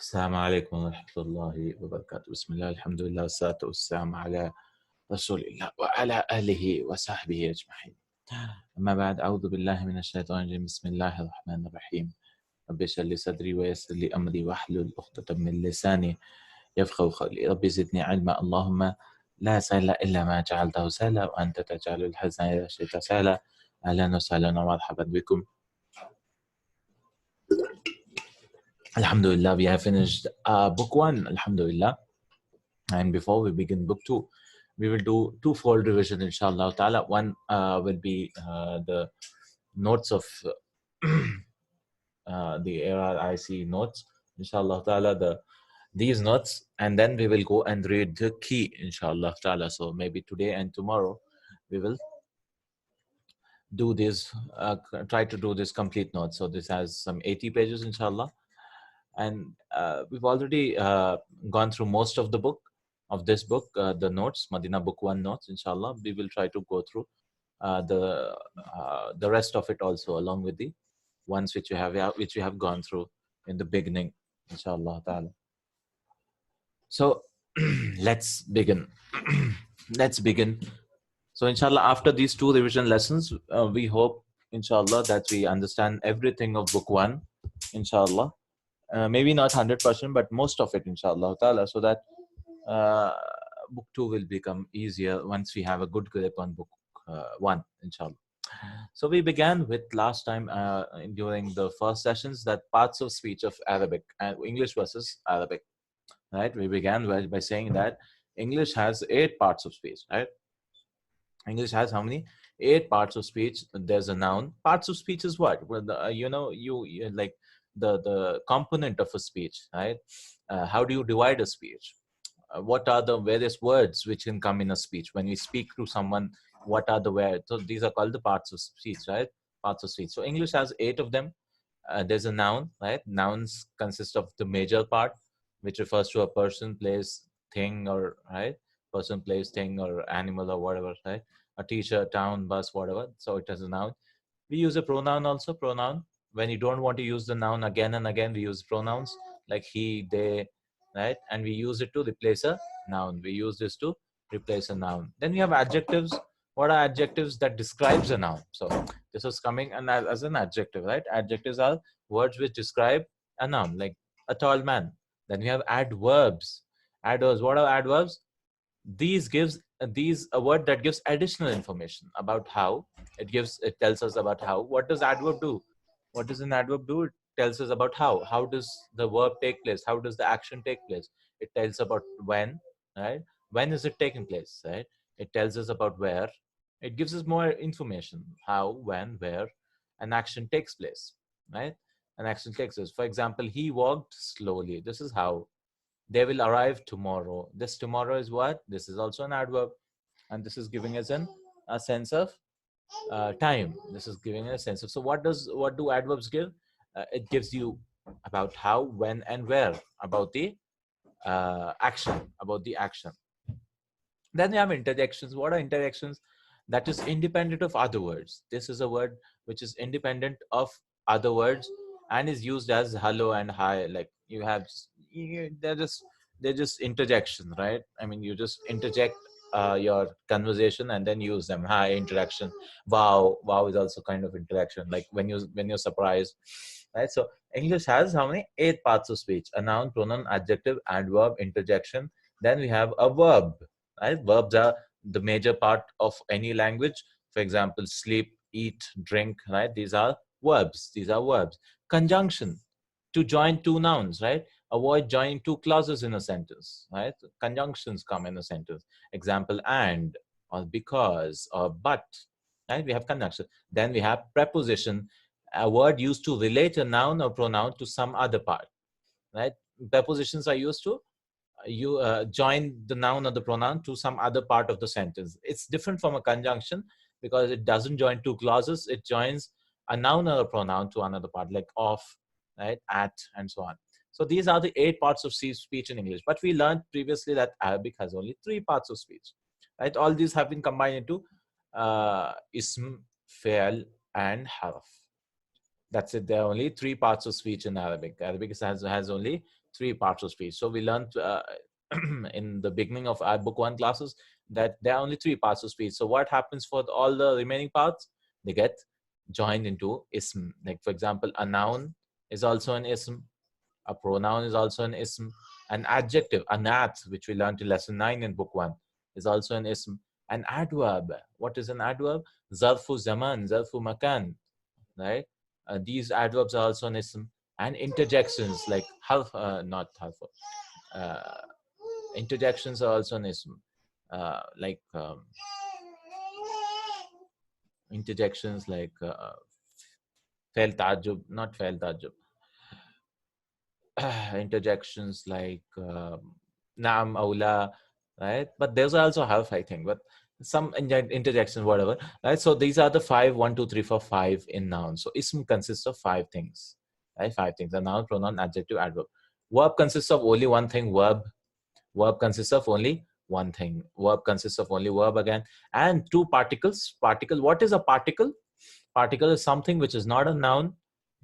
السلام عليكم ورحمة الله وبركاته. بسم الله الحمد لله والصلاة والسلام على رسول الله وعلى آله وصحبه أجمعين. أما بعد، أعوذ بالله من الشيطان الرجيم. بسم الله الرحمن الرحيم. رب اشرح لي صدري ويسر لي أمري واحلل عقدة من لساني يفقهوا قولي. رب زدني علما. اللهم لا سهل إلا ما جعلته سهلا وأنت تجعل الحزن إذا شئت سهلا. أهلا وسهلا ومرحبا بكم. Alhamdulillah, we have finished book 1, Alhamdulillah. And before we begin book 2, we will do two-fold revision, inshallah ta'ala. One will be the notes of the ARIC notes, inshallah ta'ala, these notes, and then we will go and read the key, inshallah ta'ala. So maybe today and tomorrow we will do this, try to do this complete note. So this has some 80 pages, inshallah. And we've already gone through most of the book, of this book, the notes, Madina book 1 notes, inshallah. We will try to go through the rest of it also, along with the ones which we have gone through in the beginning, inshallah ta'ala. So let's begin. Let's begin. So inshallah, after these two revision lessons, we hope, inshallah, that we understand everything of book 1, inshallah. Maybe not 100%, but most of it, inshallah ta'ala, so that book 2 will become easier once we have a good grip on book 1, inshallah. So we began with last time during the first sessions that parts of speech of Arabic and English versus Arabic, right? We began by saying that English has 8 parts of speech, right? English has how many? 8 parts of speech. There's a noun. Parts of speech is what? Well, you like the component of a speech, right? How do you divide a speech? What are the various words which can come in a speech? When we speak to someone, what are the words? So these are called the parts of speech, right? Parts of speech. So English has 8 of them. There's a noun, right? Nouns consist of the major part, which refers to a person, place, thing, or right? Person, place, thing, or animal, or whatever, right? A teacher, town, bus, whatever. So it has a noun. We use a pronoun also, pronoun. When you don't want to use the noun again and again, we use pronouns like he, they, right? And we use it to replace a noun. We use this to replace a noun. Then we have adjectives. What are adjectives? That describes a noun. So this was coming as an adjective, right? Adjectives are words which describe a noun, like a tall man. Then we have adverbs. Adverbs. What are adverbs? These gives a word that gives additional information about how. It tells us about how. What does adverb do? What does an adverb do? It tells us about how. How does the verb take place? How does the action take place? It tells about when, right? When is it taking place, right? It tells us about where. It gives us more information. How, when, where an action takes place, right? An action takes place. For example, he walked slowly. This is how. They will arrive tomorrow. This tomorrow is what? This is also an adverb. And this is giving us a sense of time. This is giving a sense of. So what do adverbs give? It gives you about how, when, and where, about the action, about the action. Then you have interjections. What are interjections? That is independent of other words. This is a word which is independent of other words and is used as hello and hi. Like you have, they're just interjections, right? I mean, you just interject your conversation and then use them. Hi, interaction. Wow is also kind of interaction. Like when you're surprised, right? So English has how many? 8 parts of speech: a noun, pronoun, adjective, adverb, interjection. Then we have a verb. Right? Verbs are the major part of any language. For example, sleep, eat, drink, right? These are verbs. Conjunction, to join 2 nouns, right? Avoid joining 2 clauses in a sentence, right? Conjunctions come in a sentence. Example, and, or because, or but, right? We have conjunction. Then we have preposition, a word used to relate a noun or pronoun to some other part, right? Prepositions are used to join the noun or the pronoun to some other part of the sentence. It's different from a conjunction because it doesn't join 2 clauses. It joins a noun or a pronoun to another part, like of, right, at, and so on. So these are the 8 parts of speech in English. But we learned previously that Arabic has only 3 parts of speech, right? All these have been combined into ism, fi'l, and harf. That's it. There are only 3 parts of speech in Arabic. Arabic has only three parts of speech. So we learned in the beginning of our book 1 classes that there are only three parts of speech. So what happens for all the remaining parts? They get joined into ism. Like for example, a noun is also an ism, a pronoun is also an ism, an adjective, a nat, which we learned in lesson 9 in book 1, is also an ism. An adverb, what is an adverb? Zarfu zaman, zarfu makan, right? These adverbs are also an ism. And interjections like half, not half, uh, interjections are also an ism. Like interjections like fail tajub, not fail tajub. Interjections like naam aula, right? But there's also half, I think, but some interjections, whatever, right? So these are the 5, 1, 2, 3, 4, 5 in noun. So ism consists of 5 things, right? 5 things: a noun, pronoun, adjective, adverb. Verb consists of only one thing. Verb consists of only one thing. Verb consists of only verb again, and two particles. Particle. What is a particle? Particle is something which is not a noun.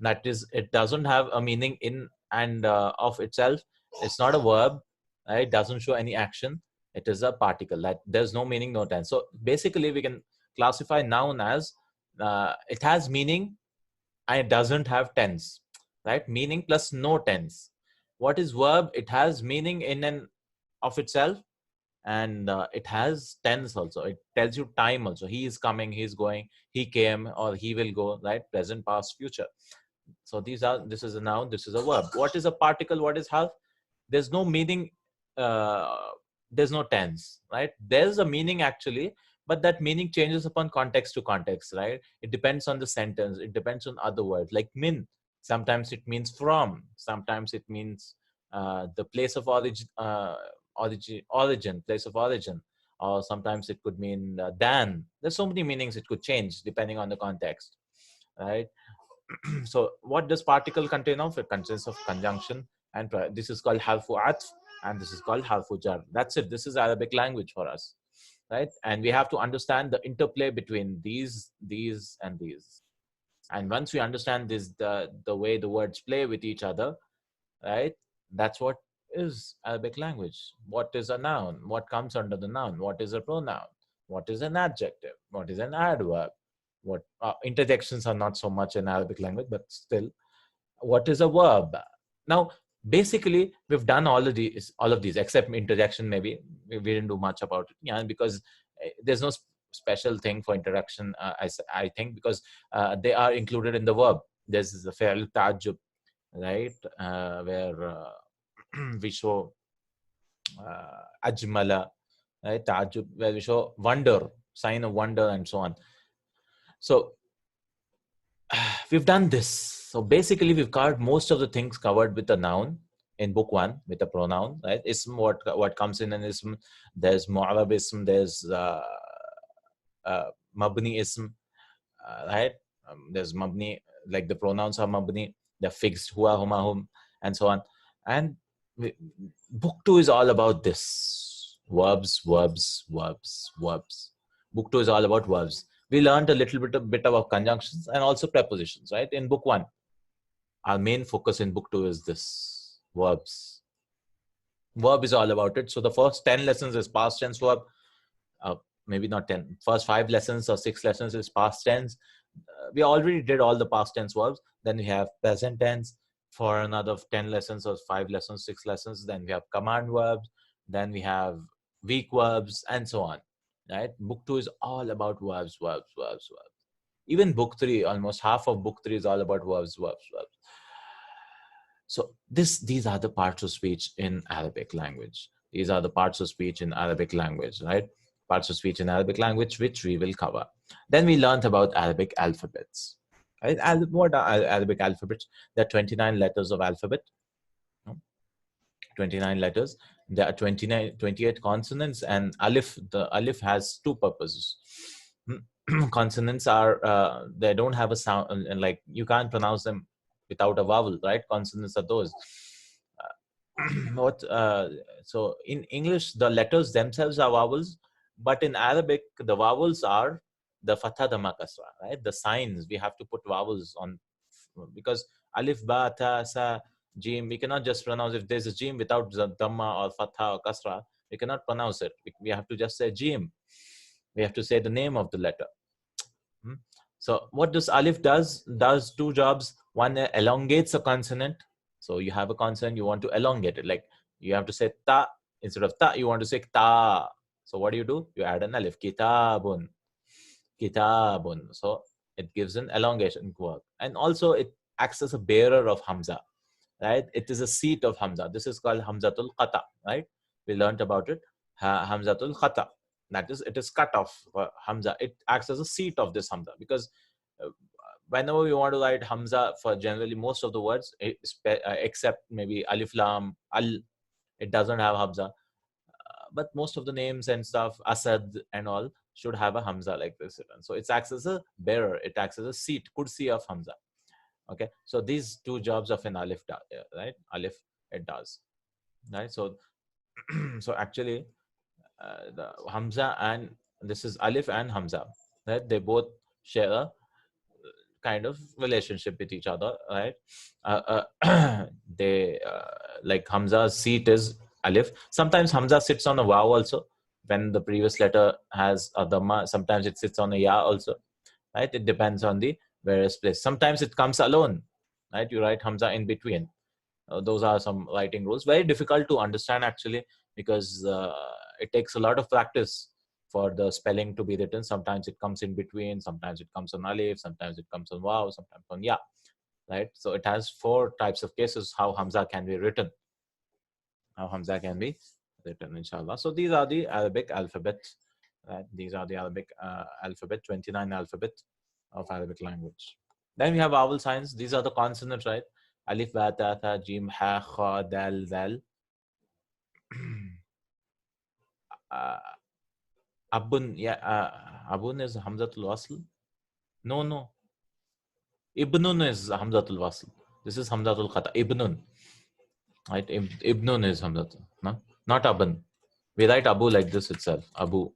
That is, it doesn't have a meaning in and of itself. It's not a verb. Right? It doesn't show any action. It is a particle that there's no meaning, no tense. So basically, we can classify noun as it has meaning and it doesn't have tense. Right? Meaning plus no tense. What is verb? It has meaning in and of itself, and it has tense also. It tells you time also. He is coming, he is going, he came, or he will go, right? Present, past, future. So this is a noun, this is a verb. What is a particle? What is half? There's no meaning, uh, there's no tense, right? There's a meaning actually, but that meaning changes upon context to context, right? It depends on the sentence, it depends on other words. Like min, sometimes it means from, sometimes it means the place of origin, place of origin, or sometimes it could mean than. There's so many meanings it could change depending on the context, right? So what does particle contain of? It contains of conjunction, and this is called harfu atf, and this is called harfu jar. That's it. This is Arabic language for us, right? And we have to understand the interplay between these and these. And once we understand this, the way the words play with each other, right? That's what is Arabic language. What is a noun? What comes under the noun? What is a pronoun? What is an adjective? What is an adverb? What interjections are not so much in Arabic language, but still, what is a verb? Now, basically, we've done all of these except interjection. Maybe we didn't do much about it, yeah, because there's no special thing for introduction. I think because they are included in the verb. There's the fi'l ta'ajjub, right? Where we show ajmala, right? Ta'ajjub, where we show wonder, sign of wonder, and so on. So we've done this. So basically, we've covered most of the things covered with a noun in book 1 with a pronoun, right? Ism, what comes in an ism. There's mu'arab ism. There's mabni ism, right? There's mabni, like the pronouns are mabni. They're fixed, huwa, huma, hum, and so on. And book 2 is all about this: verbs, verbs, verbs, verbs. Book 2 is all about verbs. We learned a little bit about conjunctions and also prepositions, right? In book 1, our main focus in book 2 is this: verbs. Verb is all about it. So the first 10 lessons is past tense verb. Maybe not 10. First 5 lessons or 6 lessons is past tense. We already did all the past tense verbs. Then we have present tense for another 10 lessons or 5 lessons, 6 lessons. Then we have command verbs. Then we have weak verbs and so on, right? Book 2 is all about verbs, verbs, verbs, verbs. Even book 3, almost half of book 3 is all about verbs, verbs, verbs. So these are the parts of speech in Arabic language. These are the parts of speech in Arabic language, right? Parts of speech in Arabic language, which we will cover. Then we learned about Arabic alphabets. Right? What are Arabic alphabets? There are 29 letters of alphabet. 29 letters. There are 28 consonants, and alif. The alif has two purposes. Consonants are they don't have a sound, and like you can't pronounce them without a vowel, right? Consonants are those. What? So in English, the letters themselves are vowels, but in Arabic, the vowels are the fatha, the makasra, right? The signs we have to put vowels on, because alif, ba, ta, sa, Jim, we cannot just pronounce, if there's a Jim without Dhamma or Fatha or Kasra, we cannot pronounce it. We have to just say Jim. We have to say the name of the letter. Hmm? So what this alif does two jobs. One, elongates a consonant. So you have a consonant, you want to elongate it. Like you have to say ta, instead of ta, you want to say ta. So what do? You add an alif, kitabun, kitabun. So it gives an elongation work. And also it acts as a bearer of Hamza, right? It is a seat of Hamza. This is called Hamzatul Qata, right? We learned about it. Hamzatul Qata. That is, it is cut off Hamza. It acts as a seat of this Hamza, because whenever we want to write Hamza for generally most of the words, except maybe Alif Lam, Al, it doesn't have Hamza. But most of the names and stuff, Asad and all, should have a Hamza like this. So it acts as a bearer. It acts as a seat, kursi of Hamza. Okay, so these two jobs of an alif, right? Alif, it does, right? So, so actually, the Hamza and this is alif and Hamza, right? They both share a kind of relationship with each other, right? They like Hamza's seat is alif. Sometimes Hamza sits on a waw also. When the previous letter has a dhamma, sometimes it sits on a ya also, right? It depends on the various place. Sometimes it comes alone, right? You write Hamza in between. Those are some writing rules. Very difficult to understand actually, because it takes a lot of practice for the spelling to be written. Sometimes it comes in between, sometimes it comes on alif, sometimes it comes on wow, sometimes on ya, right? So it has four types of cases how Hamza can be written. How Hamza can be written, inshallah. So these are the Arabic alphabet, right? These are the Arabic alphabet, 29 alphabet of Arabic language. Then we have vowel signs. These are the consonants, right? Alif, ba, ta, tha, jim, ha, kha, dal, zal. Abun, yeah, abun is Hamzatul Wasl. No, no. Ibnun is Hamzatul Wasl. This is Hamzatul Qata. Ibnun. Right? Ibnun is Hamzatul. No? Not Abun. We write Abu like this itself. Abu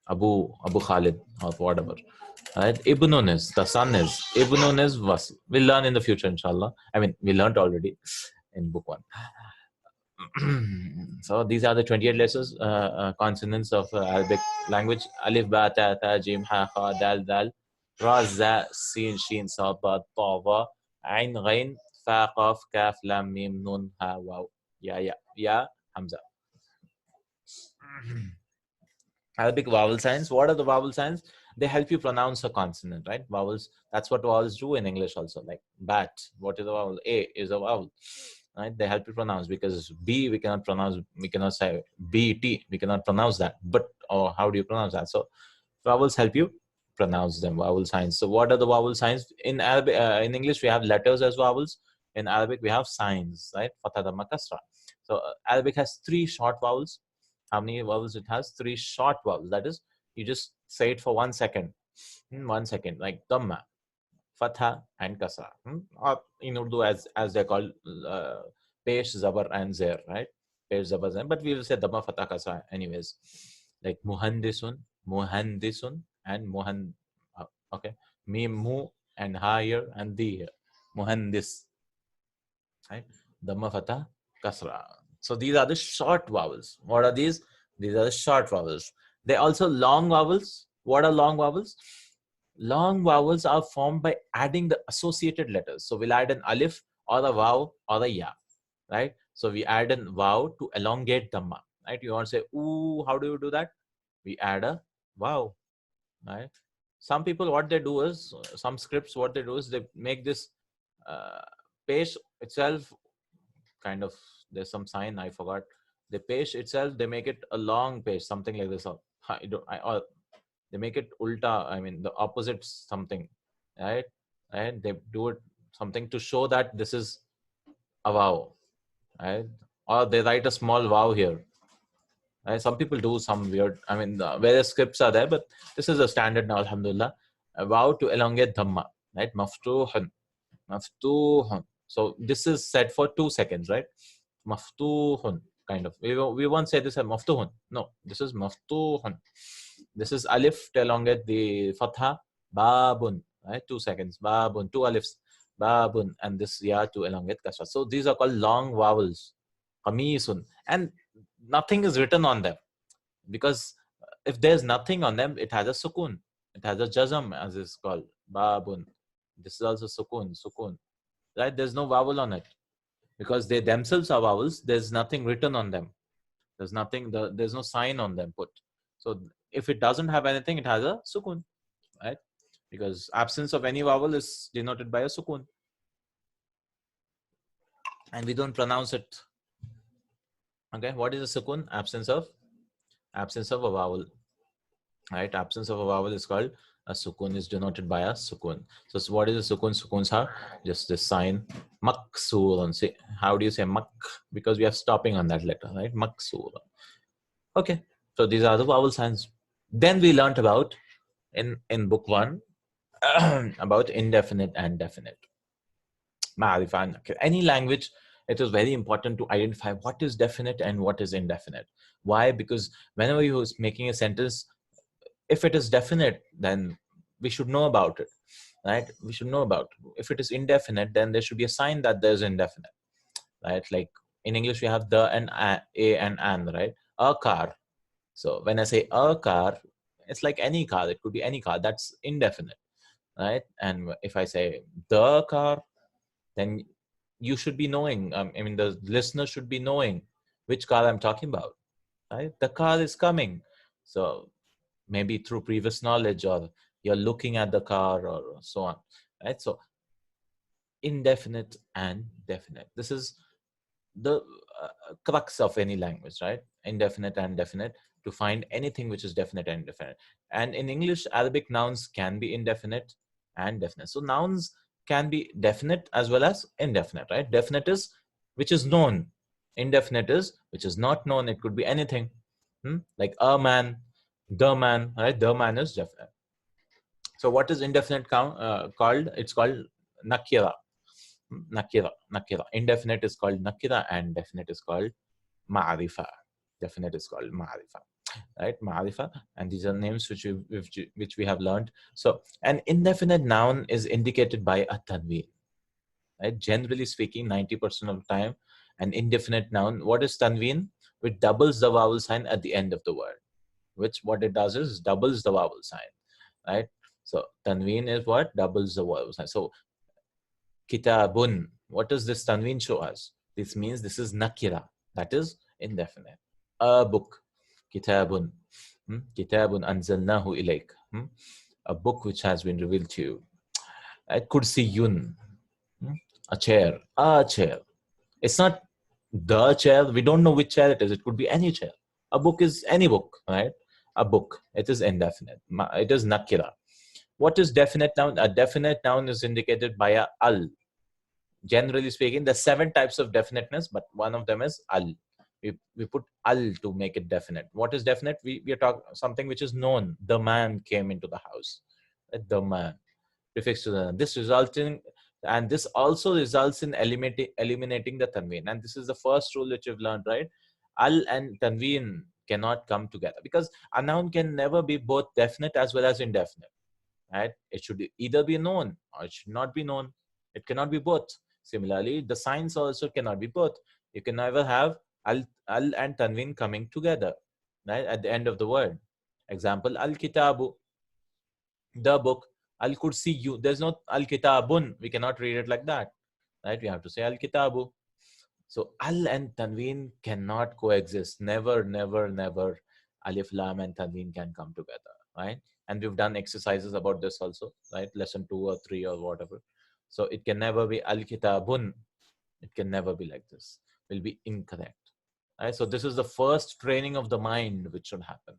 Khalid or whatever. Right? Ibnun is, the son is. Ibnun is Wasl. We'll learn in the future, inshallah. I mean, we learned already in book 1. So these are the 28 letters, consonants of Arabic language. Alif, ba, ta, tha, jim, ha, kha, dal, dal, ra, za, sin, shin, sa, ba, ta, va, ain, ghain, fa, qaf, kaf, lam, mim, nun, ha, waw, ya, hamza. Arabic vowel signs. What are the vowel signs? They help you pronounce a consonant, right? Vowels. That's what vowels do in English also. Like bat. What is a vowel? A is a vowel, right? They help you pronounce, because B we cannot pronounce. We cannot say BT. We cannot pronounce that. But, or how do you pronounce that? So vowels help you pronounce them. Vowel signs. So what are the vowel signs in Arabic? In English we have letters as vowels. In Arabic we have signs, right? Fatha, dhamma, kasra. So Arabic has 3 short vowels. How many vowels it has? 3 short vowels. That is, you just say it for 1 second. 1 second, like dhamma, fatha, and kasra. Or in Urdu, as they're called, pesh, zabar, and zer, right? Pesh, zabar, zer. But we will say dhamma, fatha, kasra anyways. Like muhandisun, muhandisun, and okay. Mim, mu, and ha here, and di here. Muhandis, right? Dhamma, fatha, kasra. So these are the short vowels. What are these? These are the short vowels. They also long vowels. What are long vowels? Long vowels are formed by adding the associated letters. So we'll add an alif or a vav or a ya, right? So we add an vav to elongate dhamma, right? You want to say ooh, how do you do that? We add a vav, right? Some people, what they do is, some scripts, what they do is they make this page itself kind of, there's some sign I forgot. The page itself, they make it a long page, something like this. Or they make it ulta, I mean the opposite something, right? And they do it something to show that this is a vow, right? Or they write a small vow here. Right? Some people do some weird, I mean, various scripts are there, but this is a standard now, alhamdulillah. A vow to elongate dhamma, right? Maftuhun, maftuhun. So this is set for 2 seconds, right? Maftuhun, kind of. We won't say this as maftuhun. No, this is maftuhun. This is alif to elongate the fatha, babun, right? 2 seconds, babun, 2 alifs. babun, and this ya too along with kasra. So these are called long vowels. Qamisun, and nothing is written on them, because if there's nothing on them, it has a sukun, it has a jazm, as is called babun. This is also sukun, right? There's no vowel on it because they themselves are vowels. There's nothing written on them. There's nothing. There's no sign on them put. So if it doesn't have anything, it has a sukun, right? Because absence of any vowel is denoted by a sukun, and we don't pronounce it. Okay, what is a sukun? Absence of a vowel, right? Absence of a vowel is called a sukun, is denoted by a sukun. So what is a sukun? Sukuns are just this sign, maksurun. Say, how do you say mak? Because we are stopping on that letter, right? Maksurun. Okay, so these are the vowel signs. Then we learnt about in book 1 about indefinite and definite. Any language, it is very important to identify what is definite and what is indefinite. Why? Because whenever you're making a sentence, if it is definite, then we should know about it, right? We should know about it. If it is indefinite, then there should be a sign that there's indefinite, right? Like in English, we have the and a and an, right? A car. So when I say a car, it's like any car. It could be any car. That's indefinite, right? And if I say the car, then you should be knowing. I mean, the listener should be knowing which car I'm talking about, right? The car is coming. So maybe through previous knowledge, or you're looking at the car, or so on, right? So indefinite and definite. This is the crux of any language, right? Indefinite and definite, to find anything which is definite and indefinite. And in English, Arabic nouns can be indefinite and definite. So nouns can be definite as well as indefinite, right? Definite is which is known. Indefinite is which is not known. It could be anything. Like a man, the man, right? The man is definite. So what is indefinite called? It's called nakira. Nakira. Indefinite is called nakira, and definite is called ma'rifa. Definite is called ma'rifa, right? Ma'rifa, and these are names which we have learned. So an indefinite noun is indicated by a tanween, right? Generally speaking, 90% of the time, an indefinite noun, what is tanween? Which doubles the vowel sign at the end of the word. Which what it does is doubles the vowel sign, right? So tanween is what doubles the vowel sign. So kitabun, what does this tanween show us? This means this is nakira, that is indefinite. A book, kitabun, kitabun anzalnahu ilayk, a book which has been revealed to you. Kursiyun, a chair, a chair. It's not the chair. We don't know which chair it is. It could be any chair. A book is any book, right? A book. It is indefinite. It is nakira. What is definite noun? A definite noun is indicated by a al. Generally speaking, there's 7 types of definiteness, but one of them is al. We put al to make it definite. What is definite? We are talking something which is known. The man came into the house. The man. Prefix to the. This also results in eliminating the tanween. And this is the first rule that you've learned, right? Al and tanween cannot come together, because a noun can never be both definite as well as indefinite, right? It should either be known or it should not be known. It cannot be both. Similarly, the signs also cannot be both. You can never have al and tanween coming together, right, at the end of the word. Example, al-kitabu, the book. Al-kursiyu, there's no al-kitabun. We cannot read it like that, right? We have to say al-kitabu. So al and tanween cannot coexist. Never, never, never. Alif, lam, and tanween can come together, right? And we've done exercises about this also, right? Lesson 2 or 3 or whatever. So it can never be al-kitabun. It can never be like this. Will be incorrect, right? So this is the first training of the mind which should happen.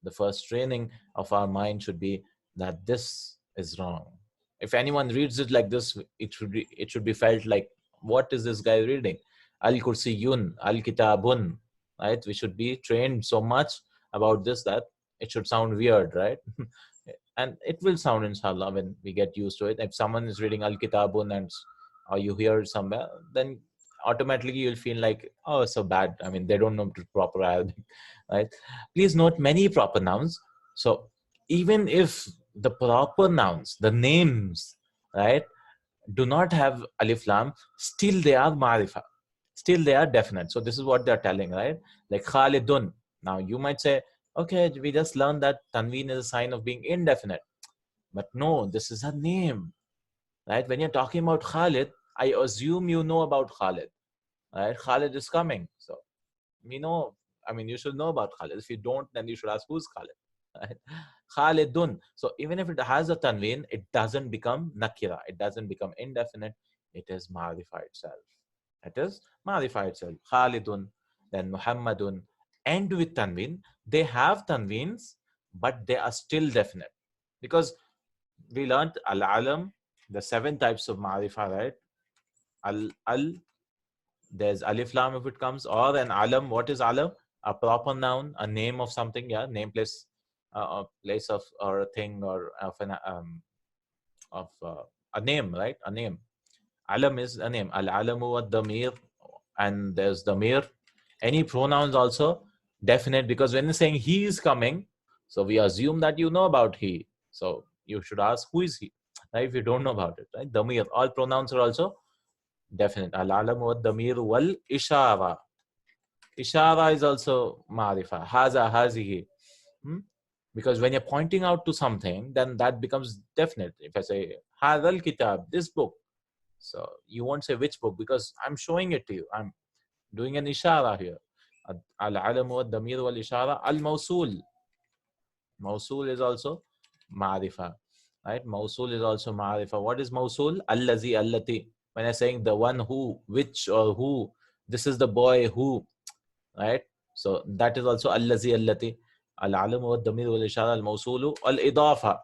The first training of our mind should be that this is wrong. If anyone reads it like this, it should be felt like, what is this guy reading? Al-kursiyun, al-kitabun, right? We should be trained so much about this that it should sound weird, right? And it will sound, inshallah, when we get used to it. If someone is reading al-kitabun and or you hear somewhere, then automatically you'll feel like, oh, so bad. I mean, they don't know proper Arabic, right? Please note many proper nouns. So even if the proper nouns, the names, right, do not have alif lam, still they are ma'rifa. Still they are definite. So this is what they're telling, right? Like Khalidun. Now you might say, okay, we just learned that tanween is a sign of being indefinite. But no, this is a name, right? When you're talking about Khalid, I assume you know about Khalid, right? Khalid is coming. So we know, I mean, you should know about Khalid. If you don't, then you should ask who's Khalid. Right? Khalidun. So even if it has a tanween, it doesn't become nakira. It doesn't become indefinite. It is ma'rifa itself. It is ma'rifa itself. Khalidun, then Muhammadun. And with tanween, they have tanweens, but they are still definite. Because we learned al-alam, the 7 types of ma'rifa, right? Al, there's alif lam if it comes, or an alam. What is alam? A proper noun, a name of something, yeah, name, place, a place of, or a thing, or of a name, right? A name. Alam is a name. Al-alamu wa damir, and there's damir. Any pronouns also definite, because when you're saying he is coming, so we assume that you know about he. So you should ask who is he, right? If you don't know about it, right? Damir. All pronouns are also definite. Al-alamu wa damir wal ishara. Ishara is also ma'rifa. Haza, hazihi. Hmm? Because when you're pointing out to something, then that becomes definite. If I say, Hadal kitab, this book. So you won't say which book, because I'm showing it to you. I'm doing an ishara here. Al-alamu wa damir wal ishara. Al-mawsul. Mawsul is also ma'rifa. Right? Mawsul is also ma'rifa. What is mawsul? Allazi, allati. When I'm saying the one who, which, or who, this is the boy who, right? So that is also allazi, allati. Al-alam wa damir wal ishara, al-mawsulu, al-idafa.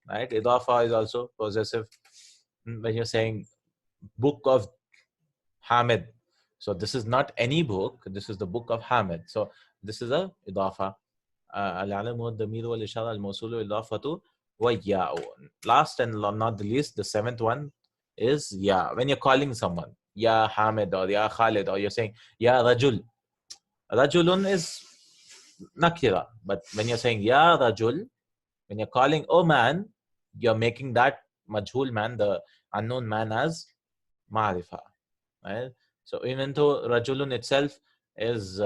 Right? Idafa is also possessive. When you're saying book of Hamid, so this is not any book, this is the book of Hamid. So this is a idafa. Al-alam wa damir wal ishara, al-mawsulu, idafatu wa ya'u. Last and not the least, the 7th one is ya. When you're calling someone, ya Hamid, or ya Khalid, or you're saying ya Rajul. Rajulun is nakira. But when you're saying ya Rajul, when you're calling oh man, you're making that majhul man, the unknown man, as ma'rifa. Right? So even though Rajulun itself is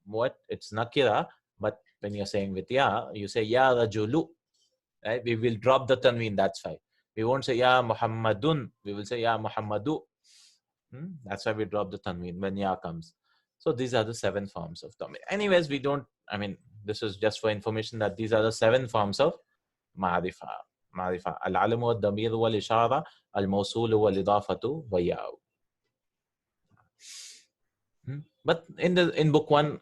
what? It's nakira, but when you're saying with ya, you say ya Rajulu. Right? We will drop the tanween, that's why. We won't say ya Muhammadun, we will say ya Muhammadu. That's why we drop the tanween when ya comes. So these are the 7 forms of tanween. Anyways, we don't, I mean, this is just for information that these are the 7 forms of ma'rifa. Ma'rifa. Al-alamu wa damir wal ishara, al-mawsulu wal idafatu wa ya'u. But in book 1,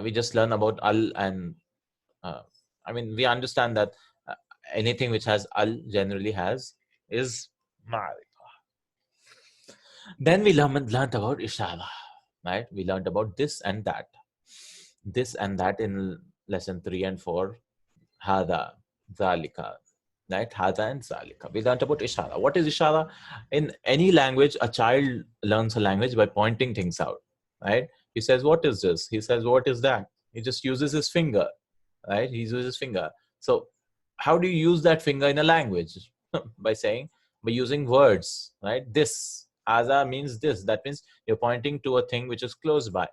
we just learn about al, and I mean, we understand that anything which has al generally has is ma'rifa. Then we learned about ishara, right? We learned about this and that. This and that in lesson 3 and 4. Hada, zalika, right? Hada and zalika. We learned about ishara. What is ishara? In any language, a child learns a language by pointing things out, right? He says, what is this? He says, what is that? He just uses his finger, right? He uses his finger. So how do you use that finger in a language? by using words, right? This, Aza means this. That means you're pointing to a thing which is close by.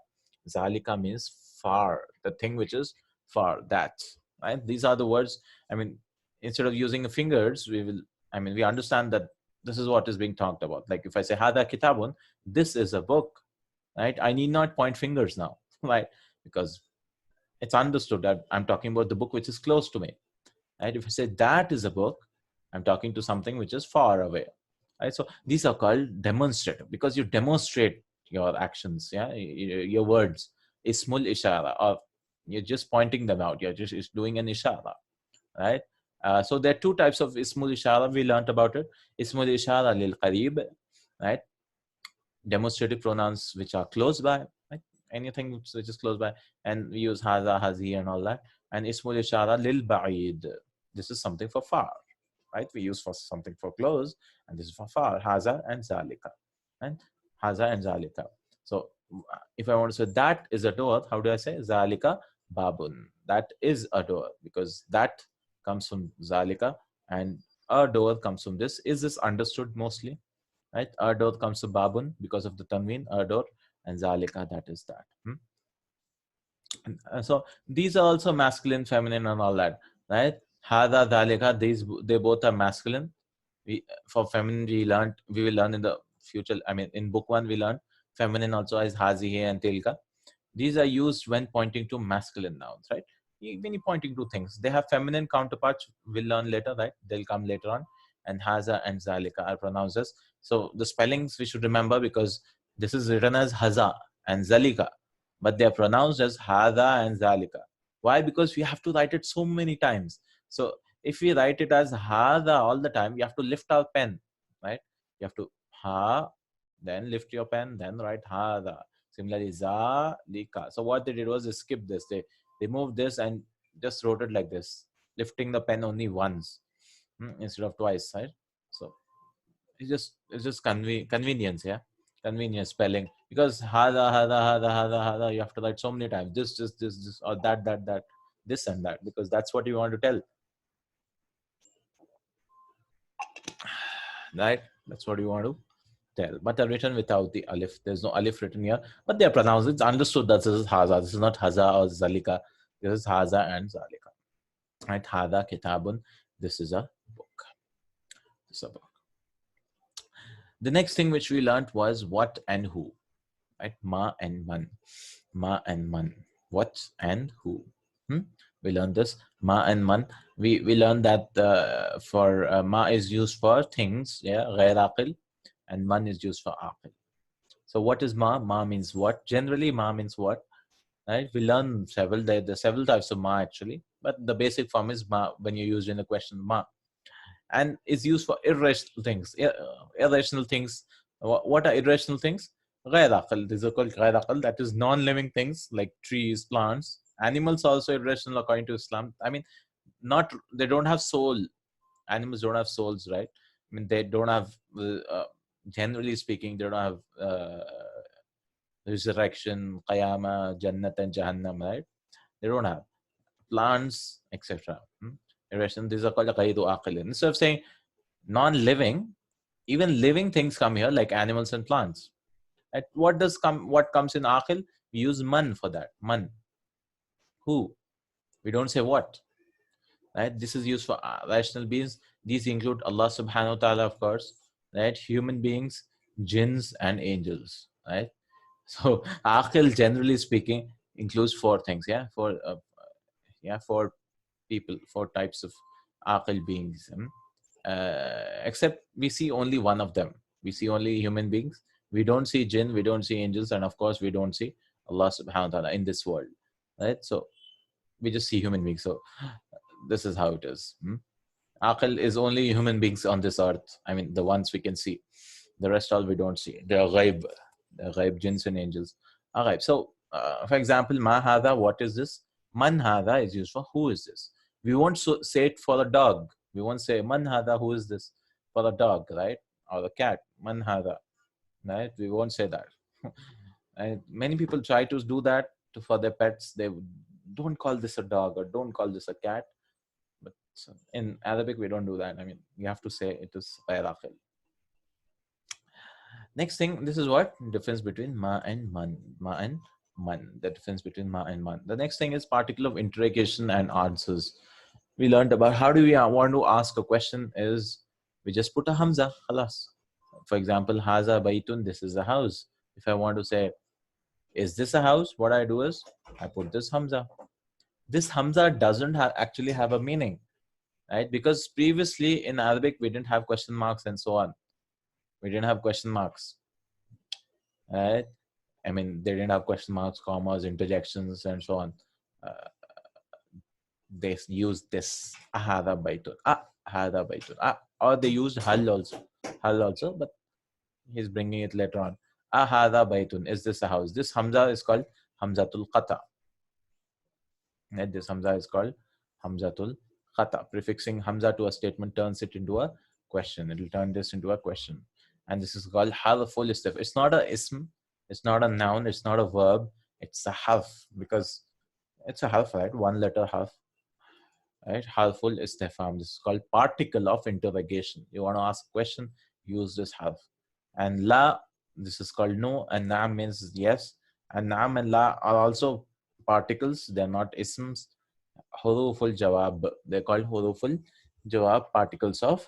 Zalika means far, the thing which is far, that, right? These are the words. I mean, instead of using fingers, we understand that this is what is being talked about. Like if I say, Hada kitabun, this is a book, right? I need not point fingers now, right? Because it's understood that I'm talking about the book which is close to me. Right? If I say that is a book, I'm talking to something which is far away. Right? So these are called demonstrative, because you demonstrate your actions, yeah, your words. Ismul ishara, or you're just pointing them out. You're just doing an ishara, right? So there are 2 types of ismul ishara. We learned about it. Ismul ishara lil qarib, right? Demonstrative pronouns which are close by, right? Anything which is close by, and we use haza, hazi, and all that. And ismul ishara lil ba'id. This is something for far, right? We use for something for close, and this is for far. Haza and zalika, and haza and zalika. So if I want to say that is a door, how do I say zalika babun? That is a door, because that comes from zalika, and A door comes from this. Is this understood mostly? Right? A door comes to babun because of the tanween, a door, and zalika, that is that. So these are also masculine, feminine, and all that, right? Hada, dalika, these they both are masculine. For feminine we will learn in the future. I mean, in book one we learned feminine also as hazihi and tilka. These are used when pointing to masculine nouns, right? When you're pointing to things, they have feminine counterparts. We'll learn later, right? They'll come later on. And haza and zalika are pronounced as. So the spellings we should remember, because this is written as haza and zalika, but they're pronounced as hada and zalika. Why? Because we have to write it so many times. So if we write it as hada all the time, you have to lift our pen, right? You have to ha, then lift your pen, then write hada. Similarly, zalika. So what they did was they skipped this. They moved this and just wrote it like this, lifting the pen only once instead of twice, right? So it's just convenience, yeah, convenience spelling, because hada you have to write so many times, this or that, this and that, because that's what you want to tell, right? That's what you want to tell. But they're written without the alif. There's no alif written here, but they're pronounced. It's understood that this is haza. This is not haza or zalika. This is haza and zalika. Right? Hada kitabun. This is a book. This is a book. The next thing which we learned was what and who. Right? Ma and man. Ma and man. What and who. We learned this. Ma and man. We learned that for ma is used for things. Yeah. غير aqil. And man is used for aqil. So what is ma? Ma means what? Generally, ma means what? Right? We learn several. There are several types of ma actually, but the basic form is ma when you use in a question ma, and is used for irrational things. Irrational things. What are irrational things? غير عقل. These are called غير عقل. That is non-living things like trees, plants. Animals are also irrational according to Islam. I mean, not they don't have soul. Animals don't have souls, right? I mean, they don't have. Generally speaking, they don't have resurrection, qiyamah, jannat and jahannam, right? They don't have plants, etc. Irrational. These are called ghayru aqilin. Instead of saying non-living, even living things come here, like animals and plants. At what does come? What comes in aqil? We use man for that. Man. Who? We don't say what. Right? This is used for rational beings. These include Allah subhanahu wa ta'ala, of course, right? Human beings, jinns, and angels, right? So aqil, generally speaking, includes four things. Four people, four types of aqil beings. Except we see only one of them. We see only human beings. We don't see jinn, we don't see angels, and of course we don't see Allah subhanahu wa ta'ala in this world. Right? So we just see human beings. So this is how it is. Aqil is only human beings on this earth. I mean, the ones we can see. The rest all we don't see. They are ghaib. They are ghaib, jinns and angels. Are ghaib. So, for example, ma hada, what is this? Man hada is used for who is this? We won't say it for a dog. We won't say man hada, who is this? For a dog, right? Or a cat. Man hada, right? We won't say that. And many people try to do that for their pets. They don't call this a dog or don't call this a cat. But in Arabic, we don't do that. I mean, you have to say it is ghayr. Next thing, this is what difference between ma and man. Ma and man. The difference between ma and man. The next thing is particle of interrogation and answers. We learned about how do we want to ask a question is we just put a hamza. Khalas. For example, haza baytun. This is a house. If I want to say, is this a house? What I do is I put this hamza. This hamza doesn't actually have a meaning, right? Because previously in Arabic we didn't have question marks and so on. We didn't have question marks, right? I mean, they didn't have question marks, commas, interjections, and so on. They used this ahada baitun, ahada baitun, or they used hal also, but he's bringing it later on. Ahada baitun, is this a house? This hamza is called hamzatul qata. Right? This hamza is called hamzatul qata. Prefixing hamza to a statement turns it into a question. It will turn this into a question, and this is called harful istif. It's not a ism. It's not a noun. It's not a verb. It's a harf, because it's a harf, right? One letter harf. right? Harful istifham. This is called particle of interrogation. You want to ask a question, use this harf. And la, this is called no, and naam means yes. And naam and la are also particles. They're not isms. Huruful jawab. They're called huruful jawab, particles of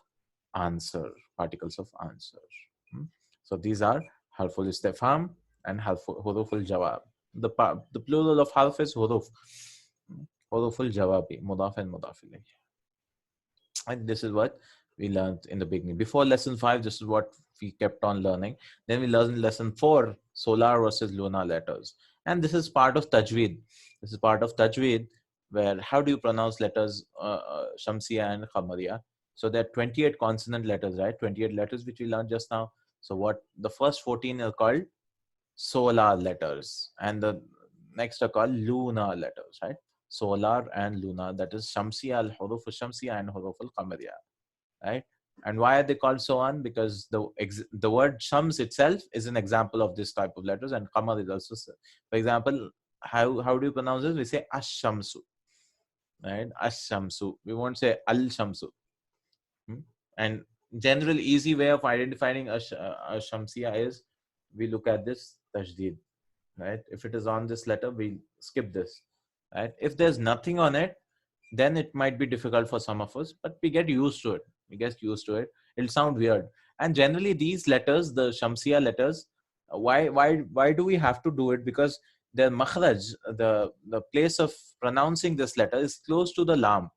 answer. Particles of answer. Hmm? So these are harful istifham and huruful jawab. The plural of harf is huruf. Huruful jawabi, mudaf and mudaf ilayh. And this is what we learned in the beginning. Before lesson 5, this is what we kept on learning. Then we learned in lesson 4, solar versus lunar letters. And this is part of tajweed. This is part of tajweed, where how do you pronounce letters Shamsiya and Qamariya? So there are 28 consonant letters, right? 28 letters which we learned just now. So what the first 14 are called solar letters, and the next are called lunar letters, right? Solar and lunar, that is Shamsiya, al-Huruf al-Shamsiya and Huruf al-Qamariya, right? And why are they called so on? Because the word Shams itself is an example of this type of letters, and Qamar is also. For example, how do you pronounce this? We say Ash-Shamsu, right? Ash-Shamsu. We won't say Al-Shamsu. And general easy way of identifying a Shamsiya is we look at this Tajdeed, right? If it is on this letter, we skip this, right? If there's nothing on it, then it might be difficult for some of us, but we get used to it. We get used to it. It'll sound weird. And generally, these letters, the Shamsiya letters, why do we have to do it? Because the makhraj, the place of pronouncing this letter is close to the lam.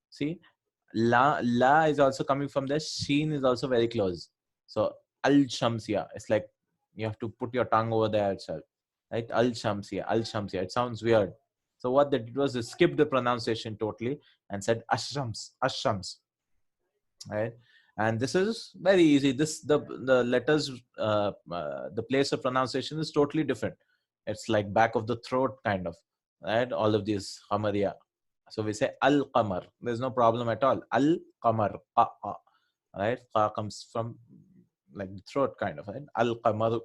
See, la is also coming from there. Sheen is also very close. So al Shamsiya, it's like you have to put your tongue over there itself, right? Al Shamsiya, Al Shamsiya. It sounds weird. So what they did was they skipped the pronunciation totally and said Ashams, Ashams, right? And this is very easy. This the letters, the place of pronunciation is totally different. It's like back of the throat kind of, right? All of these Hamariya. So we say al qamar. There's no problem at all. Al qamar, right? Qa comes from like the throat kind of, right? Al qamar.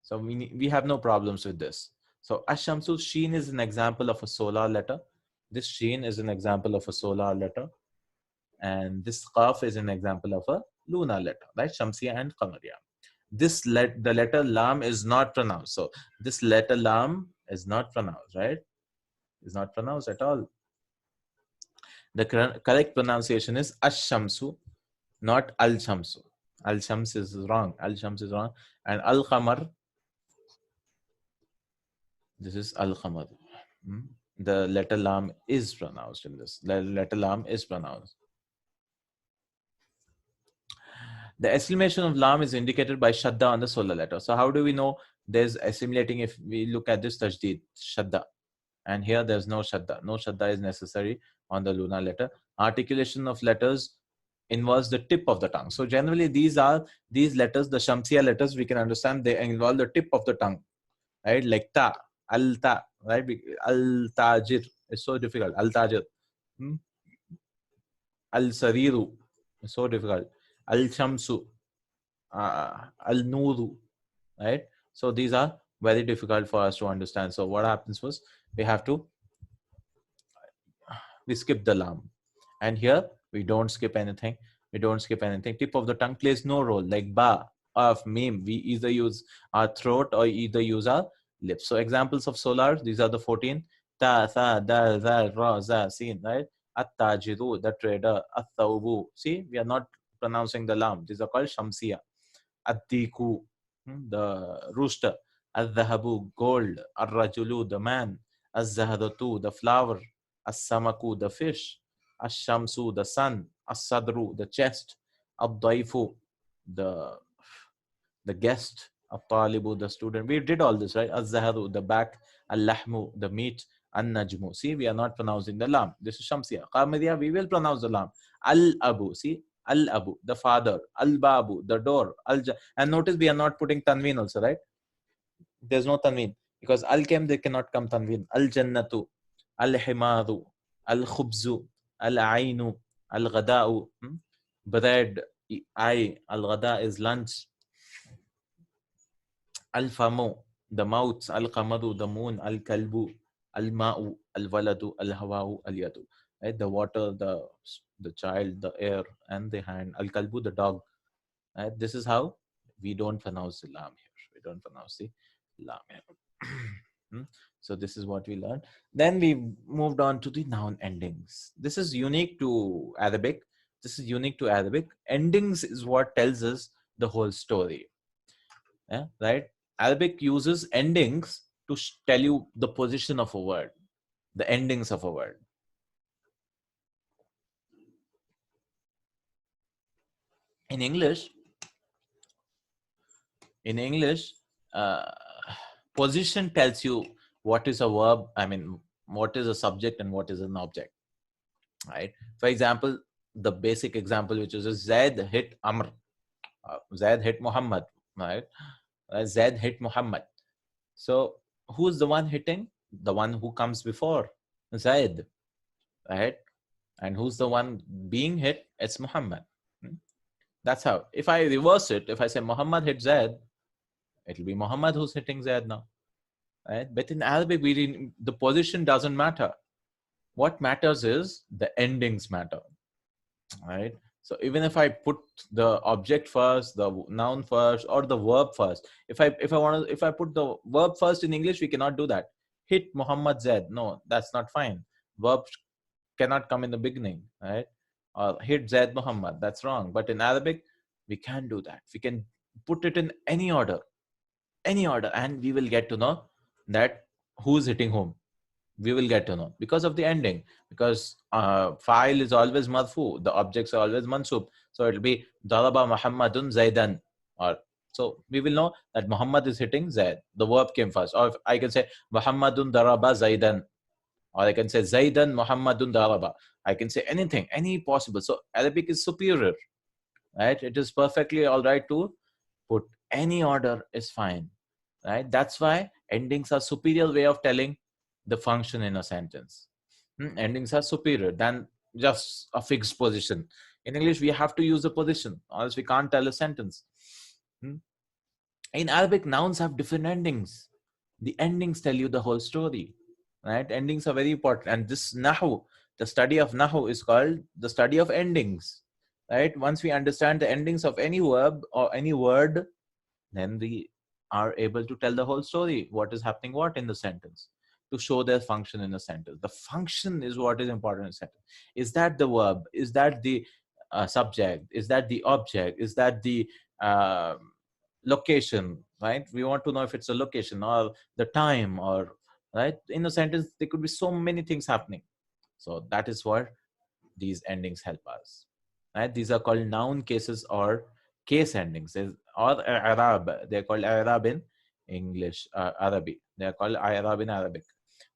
So we have no problems with this. So Ashamsu, Sheen is an example of a solar letter. This Sheen is an example of a solar letter. And this Qaf is an example of a lunar letter, right? Shamsiya and Qamariya. The letter Lam is not pronounced. So this letter Lam is not pronounced, right? Is not pronounced at all. The correct pronunciation is Ash-Shamsu, not Al-Shamsu. Al-Shams is wrong. Al-Shams is wrong. And Al-Qamar, this is Al-Qamar. The letter Lam is pronounced in this. The letter Lam is pronounced. The assimilation of Lam is indicated by Shadda on the solar letter. So how do we know there's assimilating if we look at this Tajdeed, Shadda? And here there's no Shadda. No Shadda is necessary on the lunar letter. Articulation of letters involves the tip of the tongue. So generally these letters, the Shamsiya letters, we can understand they involve the tip of the tongue, right? Like ta, al-ta, right? Al-tajir is so difficult. Al-tajir. Al-sariru is so difficult. Al-shamsu, al-nuru, right? So these are very difficult for us to understand. So what happens was we skip the lam. And here we don't skip anything. We don't skip anything. Tip of the tongue plays no role. Like ba, of, mim, we either use our throat or either use our lips. So examples of solar, these are the 14. Ta, tha, da, za, ra, za, sin, right? At-tajiru, the trader. At-thawbu. See, we are not pronouncing the lam. These are called shamsiya. At-diku, the rooster. Al-dhahabu, gold. Al-rajulu, the man. Al-zaharatu, the flower. As-samaku, the fish. Ash-shamsu, the sun. As-sadru, the chest. Ad-daifu, the guest. At-talibu, the student. We did all this, right? Az-zaharu, the back. Al-lahmu, the meat. An-najmu. See, we are not pronouncing the lam. This is Shamsiya. Qamariya, we will pronounce the lam. Al-abu, see? Al-abu, the father. Al-babu, the door. And notice we are not putting tanween also, right? There's no tanween. Because al-kem, they cannot come tanween. Al-jannatu, al-himaru, al-khubzu, al-ainu, al-ghada'u, bread, al-ghada is lunch, al-famu, the mouth, al-qamaru, the moon, al-kalbu, al-ma'u, al-waladu, al-hawa'u, al-yadu. right? The water, the child, the air, and the hand. Al kalbu, the dog. Right? This is how we don't pronounce the lam here. We don't pronounce the lam here. Hmm? So this is what we learned. Then we moved on to the noun endings. This is unique to Arabic. This is unique to Arabic. Endings is what tells us the whole story. Yeah, right? Arabic uses endings to tell you the position of a word, the endings of a word. In English, in English, uh, position tells you what is a verb. I mean, what is a subject and what is an object, right? For example, the basic example, which is Zaid hit Amr, Zaid hit Muhammad, right? Zaid hit Muhammad. So who's the one hitting? The one who comes before Zaid, right? And who's the one being hit? It's Muhammad. Hmm? That's how. If I reverse it, if I say Muhammad hit Zaid, it'll be Muhammad who's hitting Zaid now, right? But in Arabic, the position doesn't matter. What matters is the endings matter, right? So even if I put the object first, the noun first, or the verb first, if I put the verb first in English, we cannot do that. Hit Muhammad Zaid. No, that's not fine. Verb cannot come in the beginning, right? Or hit Zaid Muhammad. That's wrong. But in Arabic, we can do that. We can put it in any order, and we will get to know that who's hitting whom. We will get to know because of the ending. Because file is always marfu, the objects are always mansub. So it'll be daraba Muhammadun Zaidan. Or so we will know that Muhammad is hitting Zaid. The verb came first. Or I can say Muhammadun daraba Zaidan. Or I can say Zaidan Muhammadun daraba. I can say anything, any possible. So Arabic is superior, right? It is perfectly all right to put any order is fine, right? That's why endings are superior way of telling the function in a sentence. Endings are superior than just a fixed position. In English, we have to use the position, or else we can't tell a sentence. Hmm? In Arabic, nouns have different endings. The endings tell you the whole story, right? Endings are very important. And this Nahu, the study of Nahu, is called the study of endings, right? Once we understand the endings of any verb or any word, then we are able to tell the whole story, what is happening what in the sentence, to show their function in a sentence. The function is what is important in a sentence. Is that the verb? Is that the subject? Is that the object? Is that the uh, location, right? We want to know if it's a location or the time, or right, in a sentence there could be so many things happening. So that is what these endings help us, right? These are called noun cases or case endings, or Arab. They're called Arab in English, Arabic. They're called Arab in Arabic,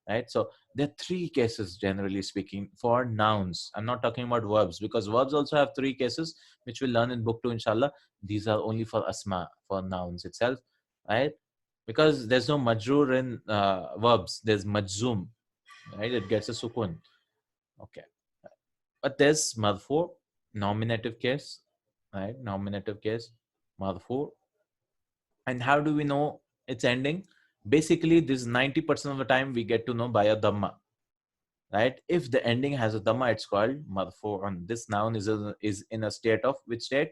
right? So there are three cases, generally speaking, for nouns. I'm not talking about verbs, because verbs also have three cases, which we'll learn in book 2, inshallah. These are only for asma, for nouns itself, right? Because there's no majrur in verbs. There's majzoom, right? It gets a sukun. Okay. But there's marfu, nominative case, right? Nominative case, marfu. And how do we know its ending? Basically, this 90% of the time we get to know by a dhamma, right? If the ending has a dhamma, it's called marfu. And this noun is in a state of which state?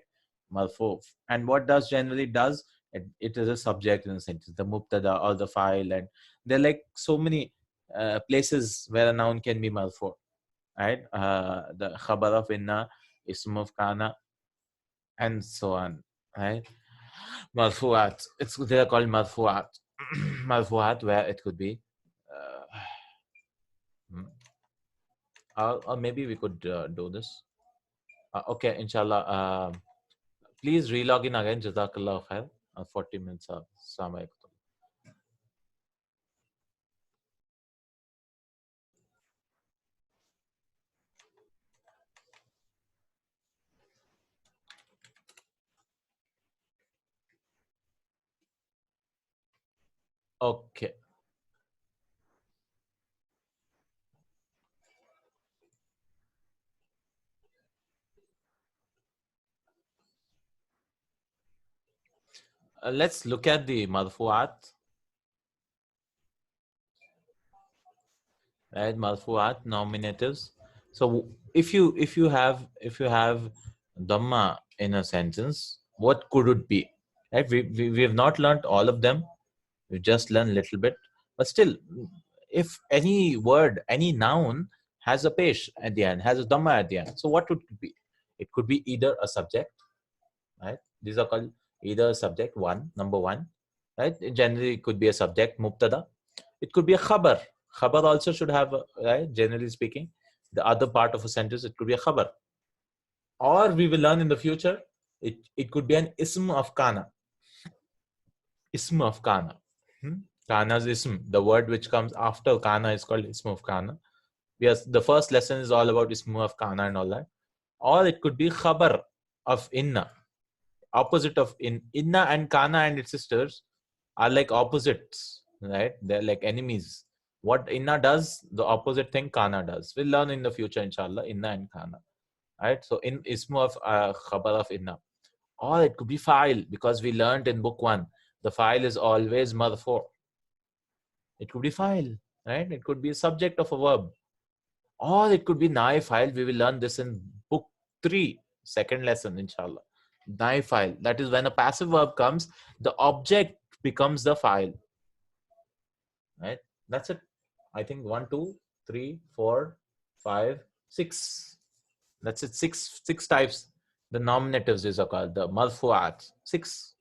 Marfu. And what does generally does? It is a subject in a sentence, the mubtada or the file. And there are like so many places where a noun can be marfu, right? The khabar of inna, ism of kana, and so on, right? Marfuat. They're called marfuat. Marfuat, where it could be, hmm, or maybe we could do this. Okay, inshallah. Please relog in again. Jazakallah khair. 40 minutes. Assalamu alaikum. Okay, let's look at the marfuat. Right, marfuat, nominatives. So if you have dhamma in a sentence, what could it be? Right? We have not learned all of them. We've just learned a little bit. But still, if any word, any noun has a pesh at the end, has a dhamma at the end, so what would it be? It could be either a subject, right? These are called either a subject, number one, right? Generally, it could be a subject, mubtada. It could be a khabar. Khabar also should have, right? Generally speaking, the other part of a sentence, it could be a khabar. Or we will learn in the future, it could be an ism of kana. Ism of kana. Kana's ism, the word which comes after kana is called ism of kana. Yes, the first lesson is all about ism of kana and all that. Or it could be khabar of inna, opposite of inna and kana and its sisters are like opposites, right? They're like enemies. What inna does, the opposite thing kana does. We'll learn in the future, inshallah, inna and kana. Right? So in ism of khabar of inna. Or it could be fa'il, because we learned in book one, the fa'il is always marfu. It could be fa'il, right? It could be a subject of a verb. Or it could be na'i fa'il. We will learn this in book 3, second lesson, inshallah. Na'i fa'il. That is when a passive verb comes, the object becomes the fa'il. Right? That's it. I think 1, 2, 3, 4, 5, 6. That's it. Six types. The nominatives is called the marfu'at. Six.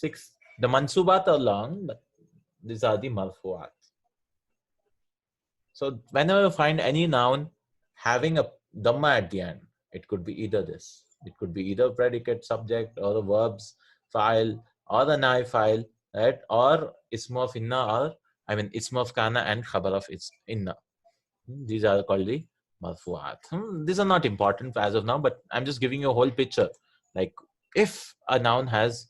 The mansubat are long, but these are the marfu'at. So whenever you find any noun having a dhamma at the end, it could be either this. It could be either predicate, subject, or the verbs, file, or the nai file, right? Or ism of inna, or ism of kana and khabar of inna. These are called the marfu'at. These are not important as of now, but I'm just giving you a whole picture. Like if a noun has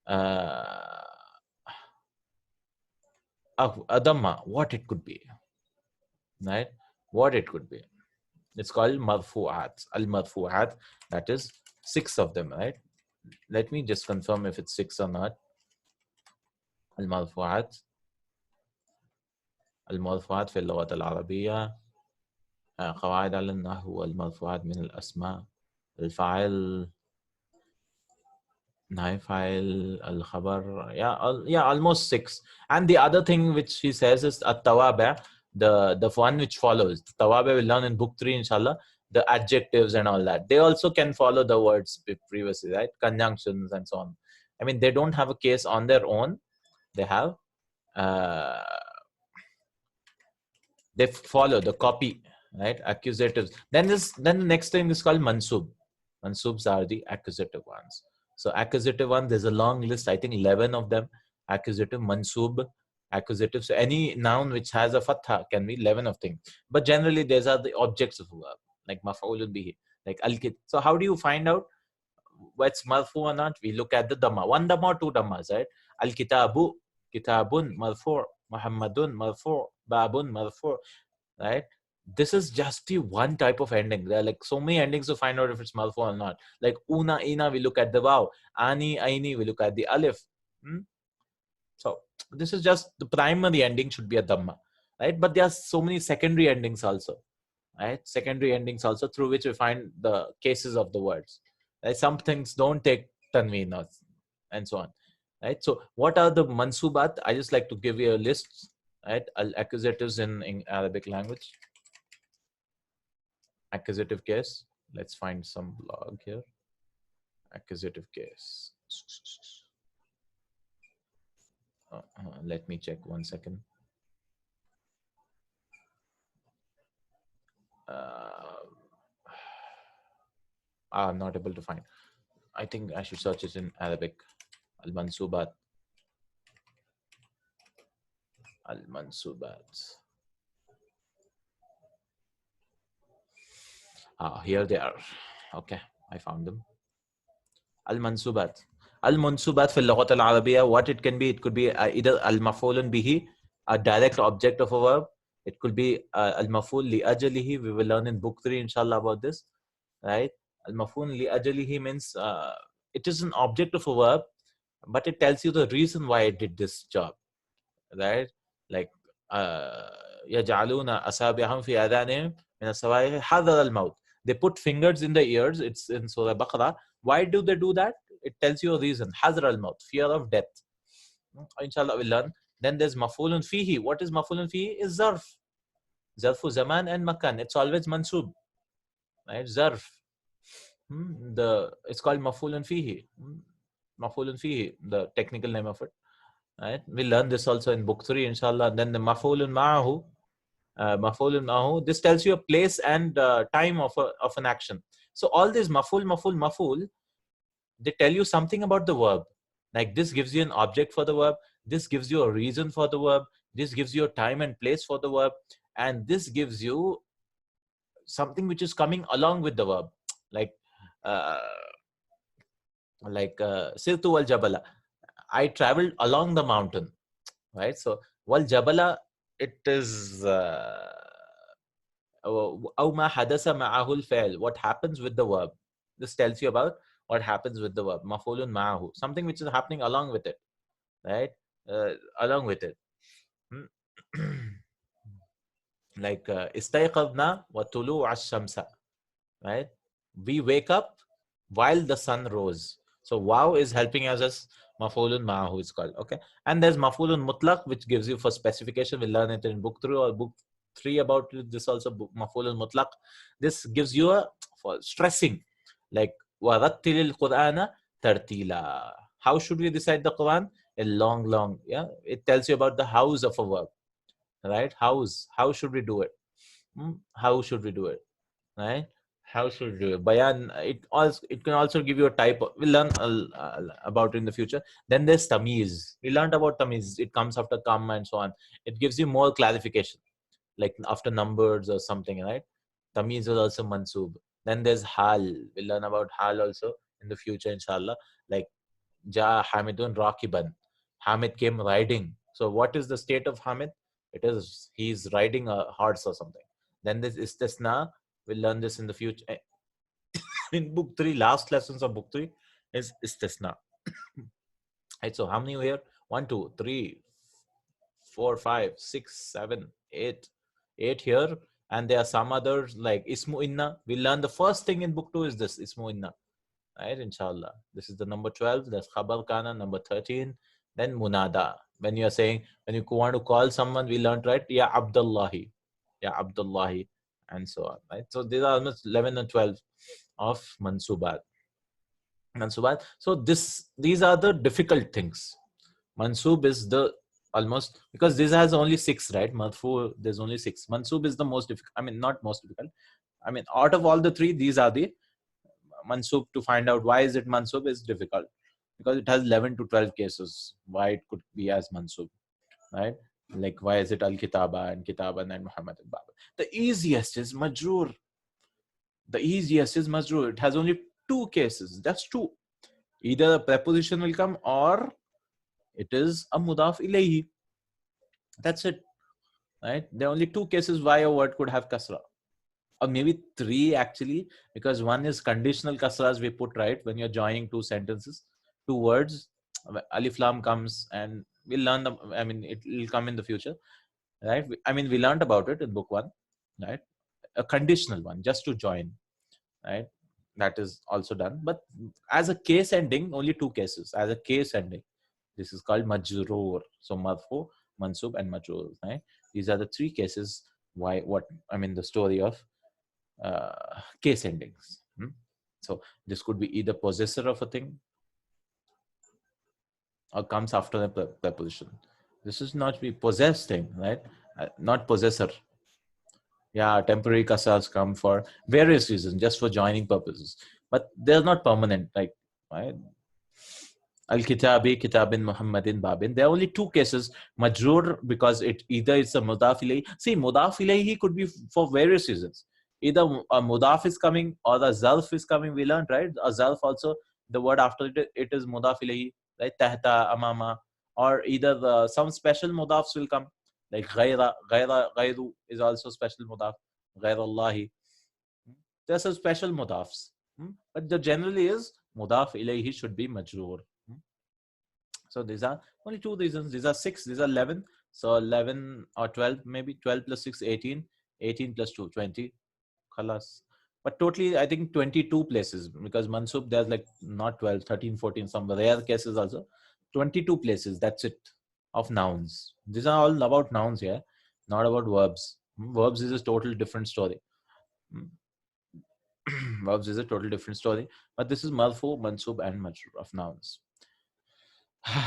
uh, a dhamma, what it could be, right? What it could be. It's called marfu'at. Al-marfu'at, that is 6 of them, right? Let me just confirm if it's 6 or not. Al-marfu'at. Al-marfu'at في اللغة العربية قواعد على النحو المرفوعات من الأسماء الفاعل file al-khabar, yeah, almost 6. And the other thing which he says is at-tawabi', the one which follows. Tawabi will learn in book 3, inshallah. The adjectives and all that, they also can follow the words previously, right? Conjunctions and so on. I mean, they don't have a case on their own. They have uh, they follow the copy, right? Accusatives. Then the next thing is called mansub. Mansubs are the accusative ones. So accusative one, there's a long list, I think 11 of them. Accusative, mansub, accusative. So any noun which has a fatha can be 11 of things. But generally, these are the objects of a verb, like maf'ulun bihi, like al-kit. So how do you find out what's marfu or not? We look at the dhamma. One dhamma or two dhammas, right? Al-kitabu, kitabun, marfu, Muhammadun, marfu, babun, marfu, right? This is just the one type of ending. There are like so many endings to find out if it's marfu or not. Like una, ina, we look at the vav. Ani, aini, we look at the alif. So this is just the primary ending should be a dhamma, right? But there are so many secondary endings also, right? Secondary endings also through which we find the cases of the words. Right? Some things don't take tanween and so on, right? So what are the mansubat? I just like to give you a list, right? Accusatives in Arabic language. Accusative case. Let's find some blog here. Accusative case. Let me check 1 second. I'm not able to find. I think I should search it in Arabic. Al-mansubat. Al-mansubat. Here they are. Okay, I found them. Al-mansubat. Al-mansubat في اللغة العربية, what it can be, it could be either al-maf'ulun bihi, a direct object of a verb. It could be al-maf'ul li ajalihi. We will learn in book 3, inshallah, about this, right? Al-maf'ul li ajalihi means it is an object of a verb, but it tells you the reason why it did this job, right? Like يجعلون أصابعهم في آذانهم من السوائح حذر الموت. They put fingers in the ears. It's in Surah Baqarah. Why do they do that? It tells you a reason. حذر الموت, fear of death. Inshallah we'll learn. Then there's mafulun fihi. What is mafulun fihi? Is zarf. Zarfu zaman and makan. It's always mansub. Right? Zarf. It's called mafulun fihi. Mafulun fihi, the technical name of it. Right? We learn this also in book 3, inshallah. And then the mafulun ma'ahu. Mafulun ma'ahu. This tells you a place and time of an action. So all these maful, they tell you something about the verb. Like this gives you an object for the verb. This gives you a reason for the verb. This gives you a time and place for the verb. And this gives you something which is coming along with the verb. Like Sirtu wal Jabala. I traveled along the mountain. Right? So wal Jabala, it is أو ما حدث معه الفعل. What happens with the verb. This tells you about what happens with the verb. مفعول معه. Something which is happening along with it. Right? Along with it. Like استيقظنا وطلوع الشمس. Right? We wake up while the sun rose. So wow is helping us as mafulun ma'ahu is called. Okay. And there's mafulun mutlaq, which gives you for specification. We'll learn it in book 3 or book 3 about it. This also mafulun mutlaq. This gives you a for stressing, like warattilil Qur'ana tartila. How should we recite the Quran? A long. Yeah. It tells you about the house of a verb. Right? House. How should we do it? How should we do it? Right? How should you bayan? It can also give you a type of, we'll learn about it in the future. Then there's tamiz. We learned about tamiz. It comes after kam and so on. It gives you more clarification, like after numbers or something, right? Tamiz is also mansub. Then there's hal. We'll learn about hal also in the future, inshallah. Like ja hamidun rakiban. Hamid came riding. So what is the state of Hamid? It is he's riding a horse or something. Then this istisna. We'll learn this in the future. In book 3, last lessons of book 3 is istisna. Right, so how many here? 1, 2, 3, 4, 5, 6, 7, 8. 8 here. And there are some others like ismu inna. We learn the first thing in book 2 is this ismu inna. Right, inshallah. This is the number 12. That's khabar kana, number 13. Then munada. When you are saying, when you want to call someone, we learned, right? Ya Abdullahi. Ya Abdullahi. And so on. Right? So these are almost 11 and 12 of mansubat. So these are the difficult things. Mansub is the almost, because this has only 6, right? Marfu, there's only 6. Mansub is the most difficult. I mean, not most difficult. I mean, out of all the 3, these are the mansub. To find out why is it mansub is difficult, because it has 11 to 12 cases why it could be as mansub, right? Like why is it al-kitaba and kitaban and Muhammad and Baba. The easiest is majroor. It has only 2 cases. That's 2. Either a preposition will come or it is a mudaf ilayhi. That's it, right? There are only 2 cases why a word could have kasra, or maybe 3 actually, because one is conditional kasras we put, right, when you're joining 2 sentences, 2 words. Alif lam comes, and we'll learn them. I mean, it will come in the future, right? I mean, we learned about it in book 1, right? A conditional one just to join, right? That is also done. But as a case ending, only 2 cases. As a case ending, this is called majroor. So marfu, mansub, and majroor, right? These are the 3 cases why, what I mean, the story of case endings. So this could be either possessor of a thing or comes after a preposition. This is not be possessed thing, right? Not possessor. Yeah, temporary kasas come for various reasons, just for joining purposes, but they're not permanent, like, right? Al-Kitabi, Kitabin, Muhammadin, Babin. There are only 2 cases. Majroor, because it either it's a mudaf ilayhi. See, mudaf ilayhi could be for various reasons. Either a mudaf is coming or the zarf is coming. We learned, right? A zarf also, the word after it is mudaf ilayhi, right? Tahta, amama. Or either some special mudafs will come, like ghayru is also special mudaf. Ghayrullahi. There's some special mudafs. But the generally is mudaf ilayhi should be majroor. So these are only 2 reasons. These are 6. These are 11. So 11 or 12, maybe 12 plus 6, 18. 18 plus 2, 20. khalas. But totally, I think 22 places, because mansub, there's like not 12, 13, 14, some rare cases also. 22 places, that's it, of nouns. These are all about nouns here, not about verbs. Verbs is a total different story. Verbs is a total different story. But this is marfu, mansub, and majrur of nouns.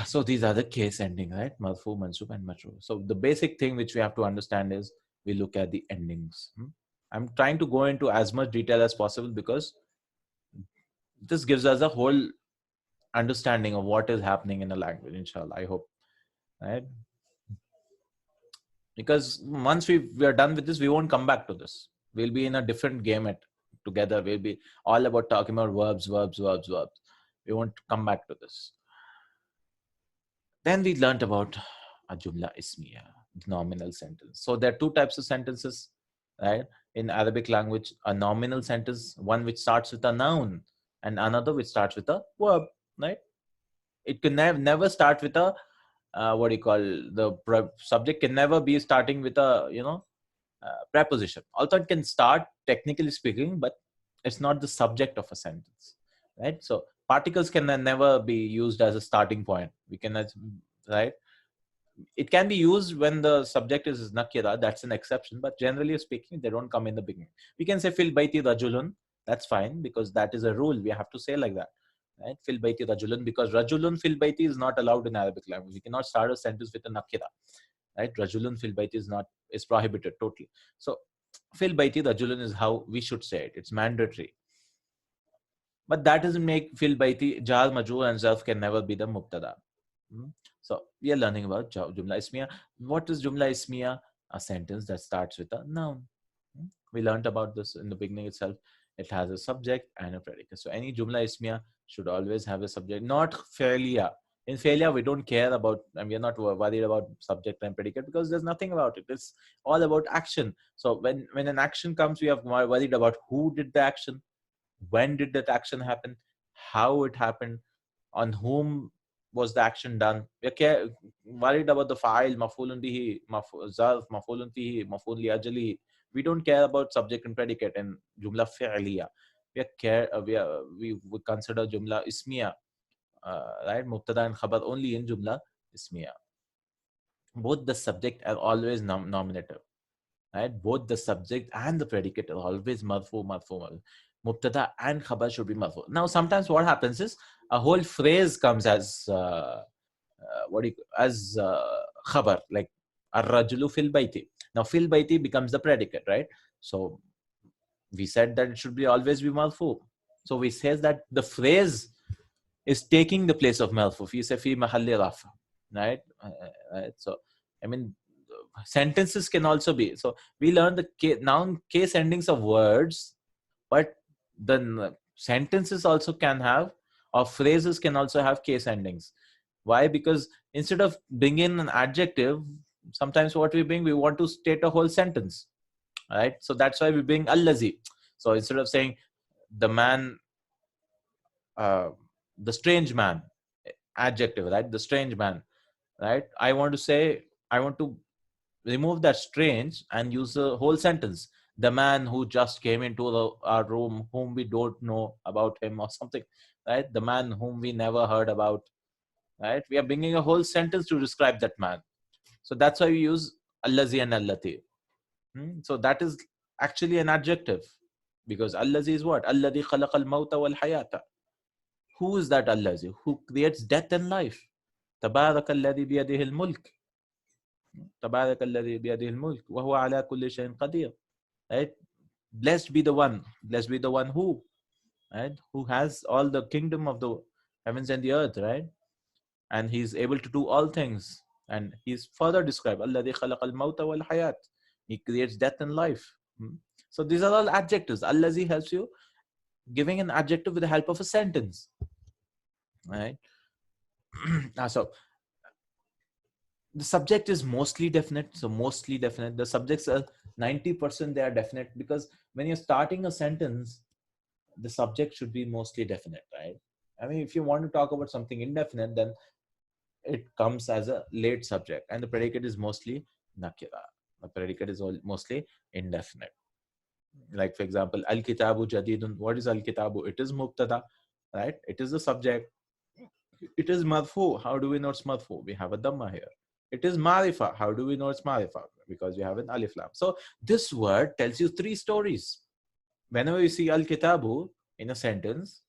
So these are the case ending, right? Marfu, mansub, and majrur. So the basic thing which we have to understand is we look at the endings. I'm trying to go into as much detail as possible because this gives us a whole understanding of what is happening in a language, inshallah, I hope, right? Because once we are done with this, we won't come back to this. We'll be in a different game together. We'll be all about talking about verbs, verbs, verbs, verbs. We won't come back to this. Then we learned about a jumla ismiya, nominal sentence. So there are two types of sentences, right? In Arabic language, a nominal sentence, one which starts with a noun and another which starts with a verb, right? It can never start with a what do you call, the subject can never be starting with a preposition. Although it can start, technically speaking, but it's not the subject of a sentence, right? So particles can never be used as a starting point. We can, right? It can be used when the subject is nakira. That's an exception, but generally speaking, they don't come in the beginning. We can say fil baiti rajulun. That's fine because that is a rule. We have to say like that, right? Fil baiti rajulun, because rajulun fil baiti is not allowed in Arabic language. We cannot start a sentence with a nakira, right? Rajulun fil baiti is prohibited totally. So fil baiti rajulun is how we should say it. It's mandatory. But that doesn't make fil baiti jar majrur and zarf can never be the mubtada. So we are learning about jumla ismiya. What is jumla ismiya? A sentence that starts with a noun. We learned about this in the beginning itself. It has a subject and a predicate. So any jumla ismiya should always have a subject, not failure. In failure, we don't care about, and we are not worried about subject and predicate because there's nothing about it. It's all about action. So when an action comes, we are worried about who did the action, when did that action happen, how it happened, on whom was the action done. We're worried about the file, mafulun bihi, zarf, mafulun fihi, maful li ajali. We don't care about subject and predicate and jumla fi'liya. We consider jumla ismiya, right? Mubtada and khabar only in jumla ismiya. Both the subject are always nominative, right? Both the subject and the predicate are always marfu. Mubtada and khabar should be marfu. Now, sometimes what happens is a whole phrase comes as khabar, like ar-rajulu fil baiti. Now, fil baiti becomes the predicate, right? So we said that it should be always be marfu. So we says that the phrase is taking the place of marfu. You say fi mahalli rafa, right? Right. So I mean, sentences can also be. So we learn the noun case endings of words, but the sentences also can have, or phrases can also have case endings. Why? Because instead of bringing an adjective, sometimes what we bring, we want to state a whole sentence, right? So that's why we bring allazi. So instead of saying the man, uh, the strange man, adjective, right? The strange man, right? I want to remove that strange and use a whole sentence. The man who just came into our room, whom we don't know about him or something, right? The man whom we never heard about, right? We are bringing a whole sentence to describe that man. So that's why we use allazi and allati. So that is actually an adjective, because allazi is what? Alladhi khalaqa al-mauta wal hayata. Who is that allazi? Who creates death and life? تبارك الذي بيده الملك. تبارك الذي بيده الملك وهو على كل شيء قدير. Right? Blessed be the one who, right? Who has all the kingdom of the heavens and the earth, right? And he's able to do all things. And he's further described, الذي خلق الموت والحياة. He creates death and life. So these are all adjectives. Allazi helps you giving an adjective with the help of a sentence, right? So the subject is mostly definite. So mostly definite. The subjects are 90% they are definite, because when you're starting a sentence, the subject should be mostly definite, right? I mean, if you want to talk about something indefinite, then it comes as a late subject, and the predicate is mostly nakira. The predicate is mostly indefinite. Like for example, al-kitabu jadidun. What is al-kitabu? It is mubtada, right? It is the subject. It is marfu. How do we know it's marfu? We have a dhamma here. It is marifa. How do we know it's marifa? Because we have an alif lam. So this word tells you three stories. Whenever you see al-kitabu in a sentence,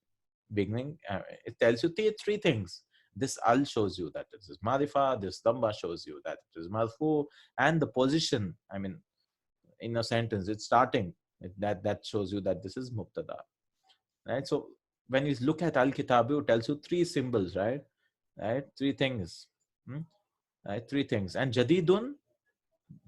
beginning, it tells you three things. This al shows you that this is marifa. This dhamma shows you that it is marfu. And the position, I mean, in a sentence, it's starting. That shows you that this is mubtada. Right? So when you look at al-kitabu, it tells you three symbols, right? Right? Three things. Hmm? Right? Three things. And jadidun,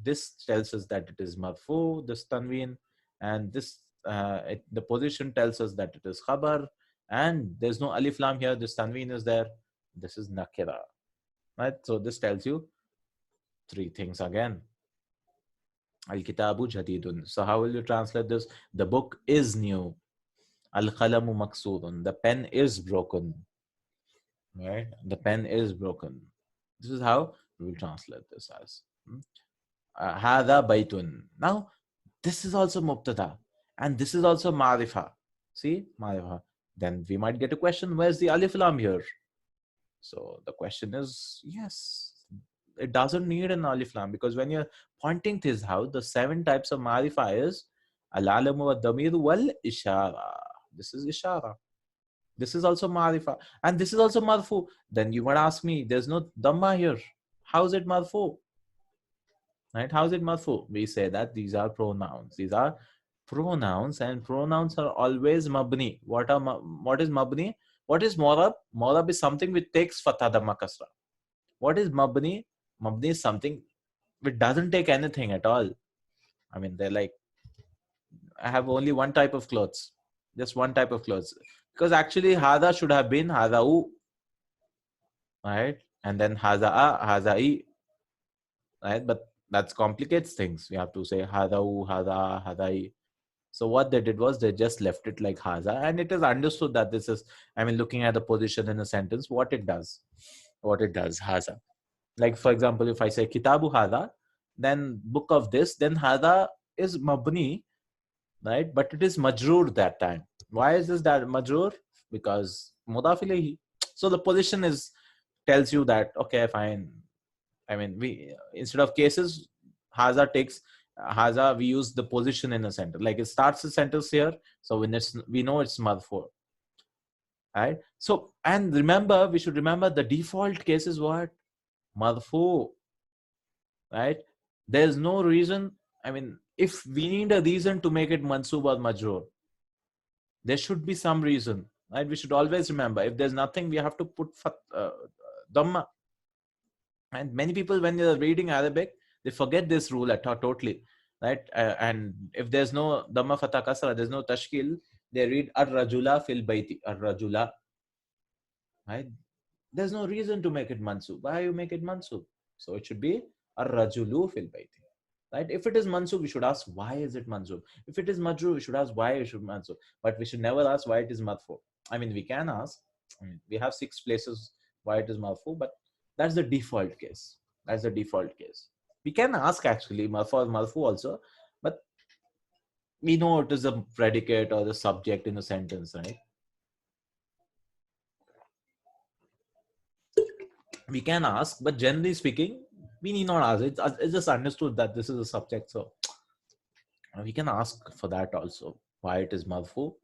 this tells us that it is marfu, this tanween, and this the position tells us that it is khabar, and there's no alif lam here. This tanween is there. This is nakira, right? So this tells you three things again. Al kitabu jadidun. So how will you translate this? The book is new. Al qalamu maksurun. The pen is broken. Right? The pen is broken. This is how we will translate this as. Hada baytun. Now, this is also mubtada and this is also marifa. See, marifa. Then we might get a question, where's the alif lam here? So the question is, yes, it doesn't need an alif lam, because when you're pointing this out, the 7 types of marifa is al-alamu wa damir wal ishara. This is ishara. This is also marifa. And this is also marfu. Then you might ask me, there's no dhamma here. How is it marfu? Right? How is it marfu? We say that these are pronouns. These are pronouns, and pronouns are always mabni. What is mabni? What is morab? Morab is something which takes fatha dhamma kasra. What is mabni? Mabni is something which doesn't take anything at all. I mean, they're like, I have only one type of clothes. Just one type of clothes. Because actually, hada should have been hada'u, right? And then haza'a, haza'i, right? But that complicates things. We have to say hada'u, hada, hadai. So what they did was they just left it like haza, and it is understood that this is, I mean, looking at the position in a sentence, what it does, haza. Like for example, if I say kitabu hada, then book of this, then hada is mabni, right? But it is majroor that time. Why is this that majroor? Because mudaf ilayhi. So the position is tells you that, okay, fine. I mean, we, instead of cases, haza takes haza. We use the position in a sentence. Like it starts the sentence here, so when it's, we know it's marfu, right? So, and remember, we should remember the default case is what? Marfu, right? There's no reason. I mean, if we need a reason to make it mansub or majroor, there should be some reason, right? We should always remember, if there's nothing, we have to put dhamma. And many people, when they're reading Arabic, they forget this rule totally, right? And if there's no dhamma fatha kasra, there's no tashkil, they read ar-rajula fil bayti, ar-rajula, right? There's no reason to make it mansub. Why you make it mansub? So it should be ar-rajulu fil bayti, right? If it is mansub, we should ask, why is it mansub? If it is majrur, we should ask why it should mansub. But we should never ask why it is marfu. I mean, we can ask. I mean, we have 6 places why it is marfu, but that's the default case. That's the default case. We can ask actually marfu or marfu also, but we know it is a predicate or the subject in a sentence, right? We can ask, but generally speaking, we need not ask. It's just understood that this is a subject, so we can ask for that also, why it is marfu.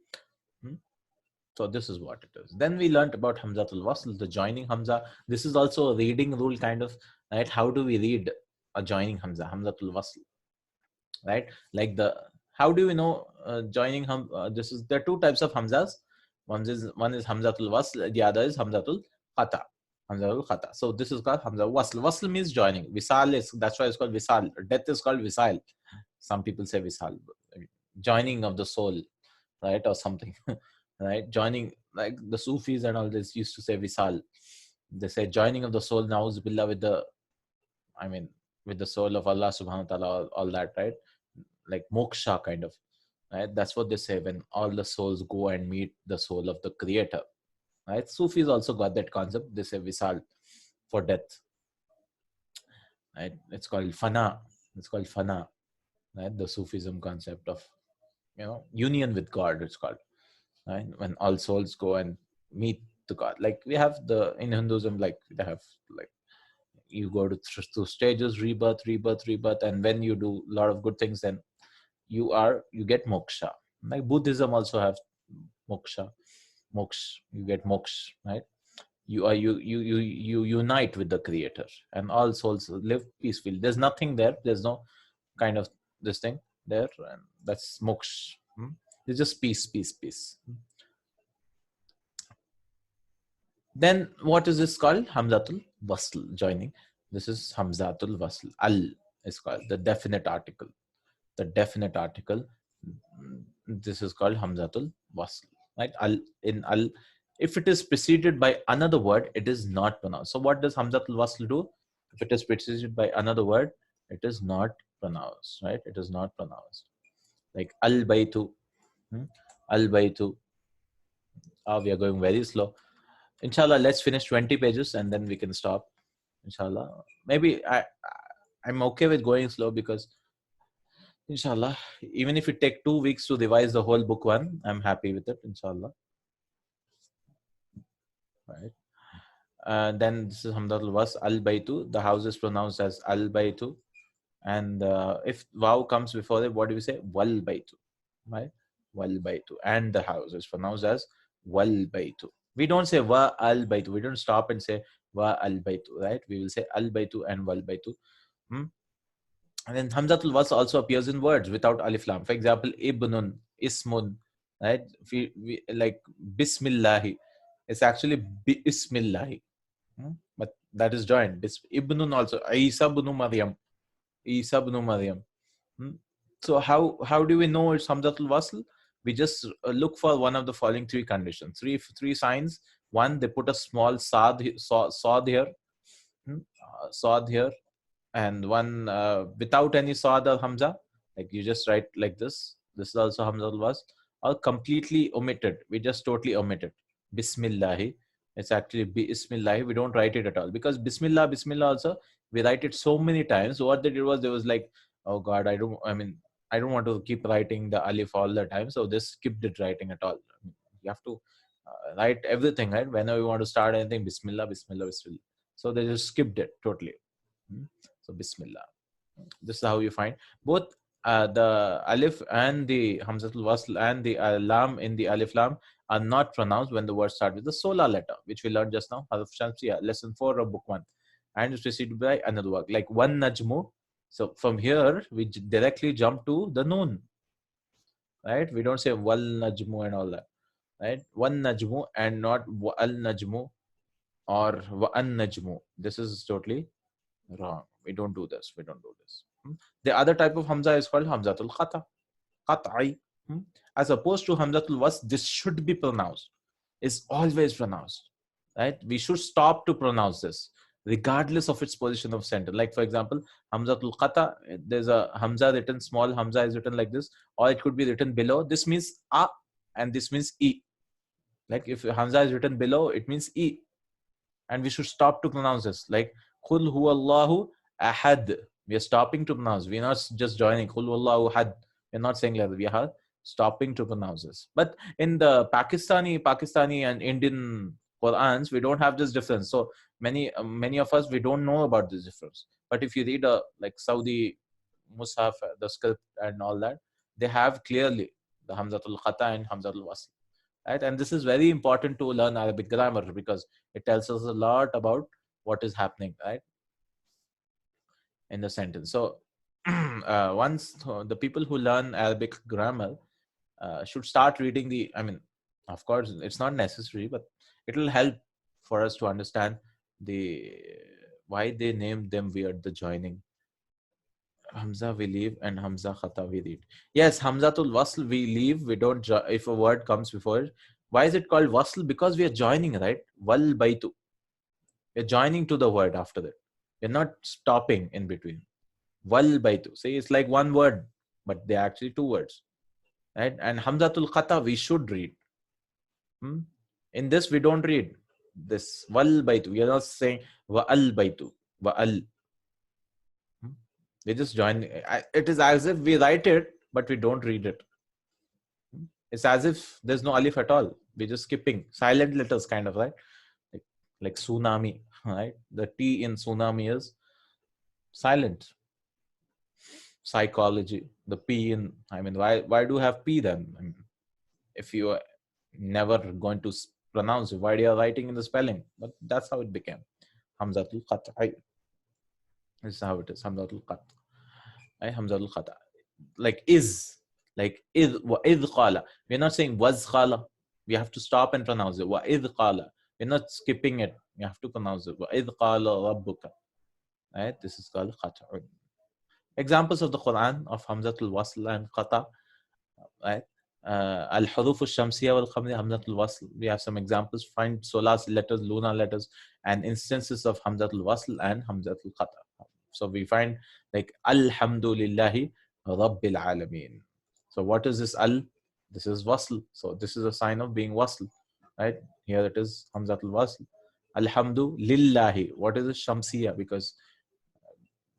So this is what it is. Then we learned about Hamzat al-Wasl, the joining Hamza. This is also a reading rule kind of, right? How do we read a joining Hamza, Hamzat al-Wasl, right? Like the, how do we know joining this is, there are 2 types of Hamzas. One is Hamzat al-Wasl, the other is Hamzat al-Qata. Hamzat al-Qata. So this is called Hamza al-Wasl. Wasl means joining. Visal is, that's why it's called Visal. Death is called Visal. Some people say Visal, joining of the soul, right? Or something. Right, joining, like the Sufis and all this used to say visal. They say joining of the soul, na'uz billah, with the, I mean, with the soul of Allah subhanahu wa ta'ala, all that, right? Like moksha kind of, right? That's what they say when all the souls go and meet the soul of the creator, right? Sufis also got that concept. They say visal for death, right? It's called fana. It's called fana, right? The Sufism concept of union with God, it's called, right? When all souls go and meet the God. Like we have in Hinduism, like they have, like, you go through stages, rebirth, and when you do a lot of good things, then you get moksha. Like Buddhism also have moksha, you get moksha, right? You unite with the Creator, and all souls live peacefully. There's nothing there. There's no kind of this thing there, and that's moksha. It's just peace, peace, peace. Then what is this called? Hamzatul Wasl, joining. This is Hamzatul Wasl. Al is called the definite article. The definite article. This is called Hamzatul Wasl. Right? Al, in Al. If it is preceded by another word, it is not pronounced. So what does Hamzatul Wasl do? If it is preceded by another word, it is not pronounced. Right? It is not pronounced. Like Al Baytu. Al Baytu. We are going very slow. Inshallah, let's finish 20 pages and then we can stop. Inshallah. Maybe I'm okay with going slow, because inshallah, even if it take 2 weeks to revise the whole book one, I'm happy with it, inshallah. Right. Then this is Hamdatul Was, Al Baytu. The house is pronounced as Al Baytu. And if Waw comes before it, what do we say? Wal Baytu. Right? Wal Baytu. And the house is pronounced as Wal Baytu. We don't say Wa Al Baytu. We don't stop and say Wa Al Baytu. Right? We will say Al Baytu and Wal Baytu. And then Hamzatul Was also appears in words without alif lam. For example, Ibnun, Ismun, right? Like Bismillahi. It's actually Bismillahi. But that is joined. Ibnun also. Isa ibn Maryam. Isa ibn Maryam. So how do we know it's Hamzatul Wasl? We just look for one of the following three conditions. Three signs. One, they put a small sad here. Sad here. And one without any sad or hamza, like you just write like this. This is also Hamzatul Wasl. Or completely omitted. We just totally omit it. Bismillahi. It's actually Bismillahi. We don't write it at all, because Bismillah also, we write it so many times. So what they did was, there was like, oh God, I don't want to keep writing the alif all the time. So they skipped it writing at all. You have to write everything, right? Whenever you want to start anything, Bismillah. So they just skipped it totally. So Bismillah. This is how you find both the alif and the Hamzatul Wasl and the lam in the alif lam are not pronounced when the word starts with the solar letter, which we learned just now, Harf Shamsiyah, lesson 4 of book 1. And it's preceded by another word, like one najmu. So from here, we directly jump to the noon, right? We don't say wal najmu and all that, right? One najmu and not al najmu or an najmu. This is totally wrong. We don't do this. The other type of Hamza is called Hamzatul Qata. Qat'i. As opposed to Hamzatul Was, this should be pronounced. It's always pronounced. Right? We should stop to pronounce this, regardless of its position of center. Like for example, Hamzatul Qata, there's a Hamza written, small Hamza is written like this, or it could be written below. This means A and this means E. Like if Hamza is written below, it means E. And we should stop to pronounce this. Like Qul huwallahu ahad. We are stopping to pronounce. We are not just joining Qul huwallahu ahad. We are not saying like that. We are stopping to pronounce this. But in the Pakistani and Indian Qur'ans, we don't have this difference. So many of us, we don't know about this difference. But if you read like Saudi Mus'haf, the script and all that, they have clearly the Hamzatul Qata and Hamzatul Wasl. Right? And this is very important to learn Arabic grammar, because it tells us a lot about what is happening, right, in the sentence. So once the people who learn Arabic grammar should start reading of course, it's not necessary, but it will help for us to understand why they named them weird, the joining. Hamza we leave and Hamza Khata we read. Yes, Hamzatul Wasl we leave. We don't, if a word comes before it. Why is it called Wasl? Because we are joining, right? Wal Baitu. We're joining to the word after that. We're not stopping in between. Wal Baitu. See, it's like one word, but they're actually two words. Right? And Hamzatul Khata we should read. In this, we don't read this Wal Baitu. We are not saying Wa'al Baitu. Wa'al. We just join. It is as if we write it, but we don't read it. It's as if there's no alif at all. We're just skipping silent letters, kind of, right? Like tsunami, right? The T in tsunami is silent. Psychology, the P in, I mean, why do you have P then? I mean, if you are never going to pronounce it, why are you writing in the spelling? But that's how it became. Hamzatul Qat'i. This is how it is. Hamzatul Qat'i. Hamzatul Qat'i. Like is. Like id wa id qala. We're not saying was qala. We have to stop and pronounce it. Wa id qala. We're not skipping it. You have to pronounce it. Wa id qala rabbuka. Right? This is called Qat'un. Examples of the Qur'an of Hamzatul Wasl and Qata. Right? Al-Huruf al-Shamsiyya wal-Qamariya, Hamzatul Wasl. We have some examples. Find solar letters, lunar letters, and instances of Hamzatul Wasl and Hamzatul Qata. So we find like Alhamdulillahi Rabbil Alameen. So what is this al? This is Wasl. So this is a sign of being Wasl. Right? Here it is Hamzatul Wasl. Alhamdulillahi. What is the Shamsiyya? Because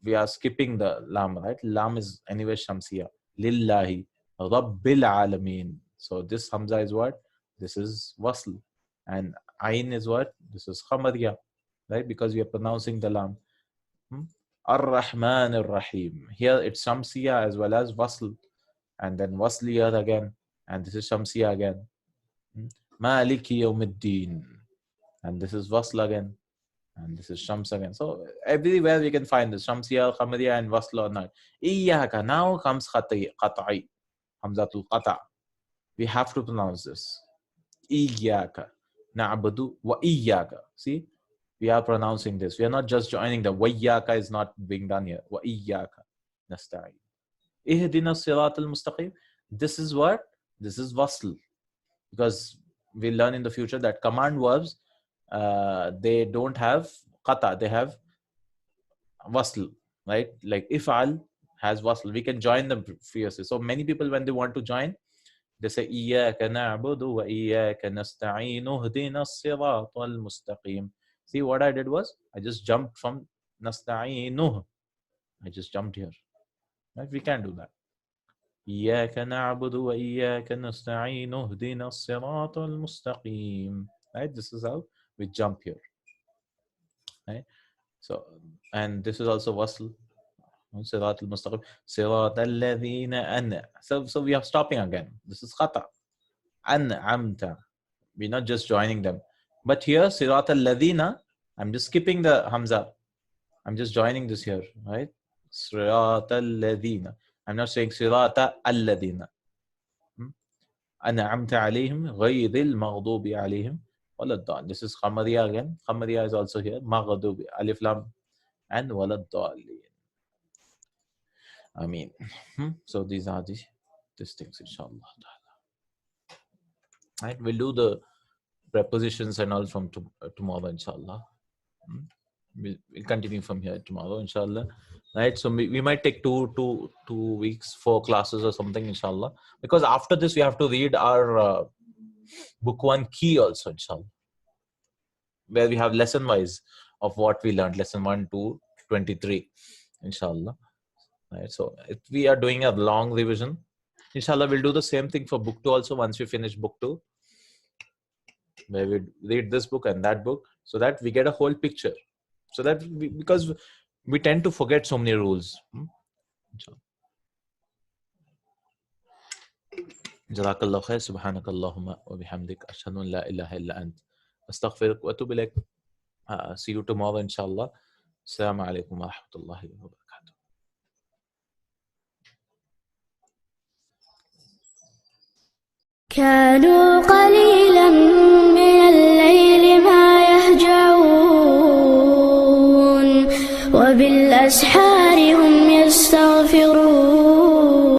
we are skipping the lam, right? Lam is anyway Shamsiyya. Lillahi Rabbil Alameen. So this Hamza is what? This is Wasl. And Ain is what? This is Khamariya, right? Because we are pronouncing the lam. Ar-Rahman Ar-Rahim. Here it's Shamsiyya as well as Wasl. And then Wasl here again. And this is Shamsiyya again. Maliki Yawmiddin. And this is Wasl again. And this is Shams again. So everywhere we can find this Shamsiyya, Khamariya, and Wasl or not. Iyaka. Now comes Qat'i. Hamzatul Qata. We have to pronounce this. Iyaka na'budu wa iyaka. See, we are pronouncing this. We are not just joining the wa iyaka is not being done here. Wa iyaka nasta'in. Ihdina sirat al-mustaqim. This is what? This is wasl. Because we learn in the future that command verbs, they don't have qata, they have wasl, right? Like if'al has wasl. We can join them fiercely. So many people, when they want to join, they say إياك نعبد وإياك نستعين اهدنا الصراط المستقيم. See, what I did was I just jumped from نستعينه. I just jumped here. Right? We can't do that. إياك نعبد وإياك نستعين اهدنا الصراط المستقيم. Right? This is how we jump here. Right? So, and this is also wasl. صراط المستقيم صراط الذين أن. So we are stopping again. This is khata. An'amta. We're not just joining them. But here, Sirat al-Ladina, I'm just skipping the Hamza. I'm just joining this here, right? Sirat al-Ladina. I'm not saying Sirat al-Ladina. An'amta alayhim ghayril maghdubi alayhim waladdallin. This is Khamariya again. Khamariya is also here. Maghdubi, alif lam, and waladdallin. I mean, so these are these things, inshallah. Right? We'll do the prepositions and all from tomorrow, inshallah. We'll continue from here tomorrow, inshallah. Right? So we might take two weeks, 4 classes or something, inshallah. Because after this, we have to read our book 1 key also, inshallah. Where we have lesson wise of what we learned, lesson 1 to 23, inshallah. Right? So if we are doing a long revision, inshallah, we'll do the same thing for book 2 also once we finish book 2. Where we read this book and that book so that we get a whole picture. So that because we tend to forget so many rules. Jazakallah khair. Subhanakallahumma wa bihamdik. Ashhadu an la ilaha illa ant. Astaghfiruk wa atubu ilaik. See you tomorrow, inshallah. Assalamu alaikum wa rahmatullahi wa barakatuh. كانوا قليلا من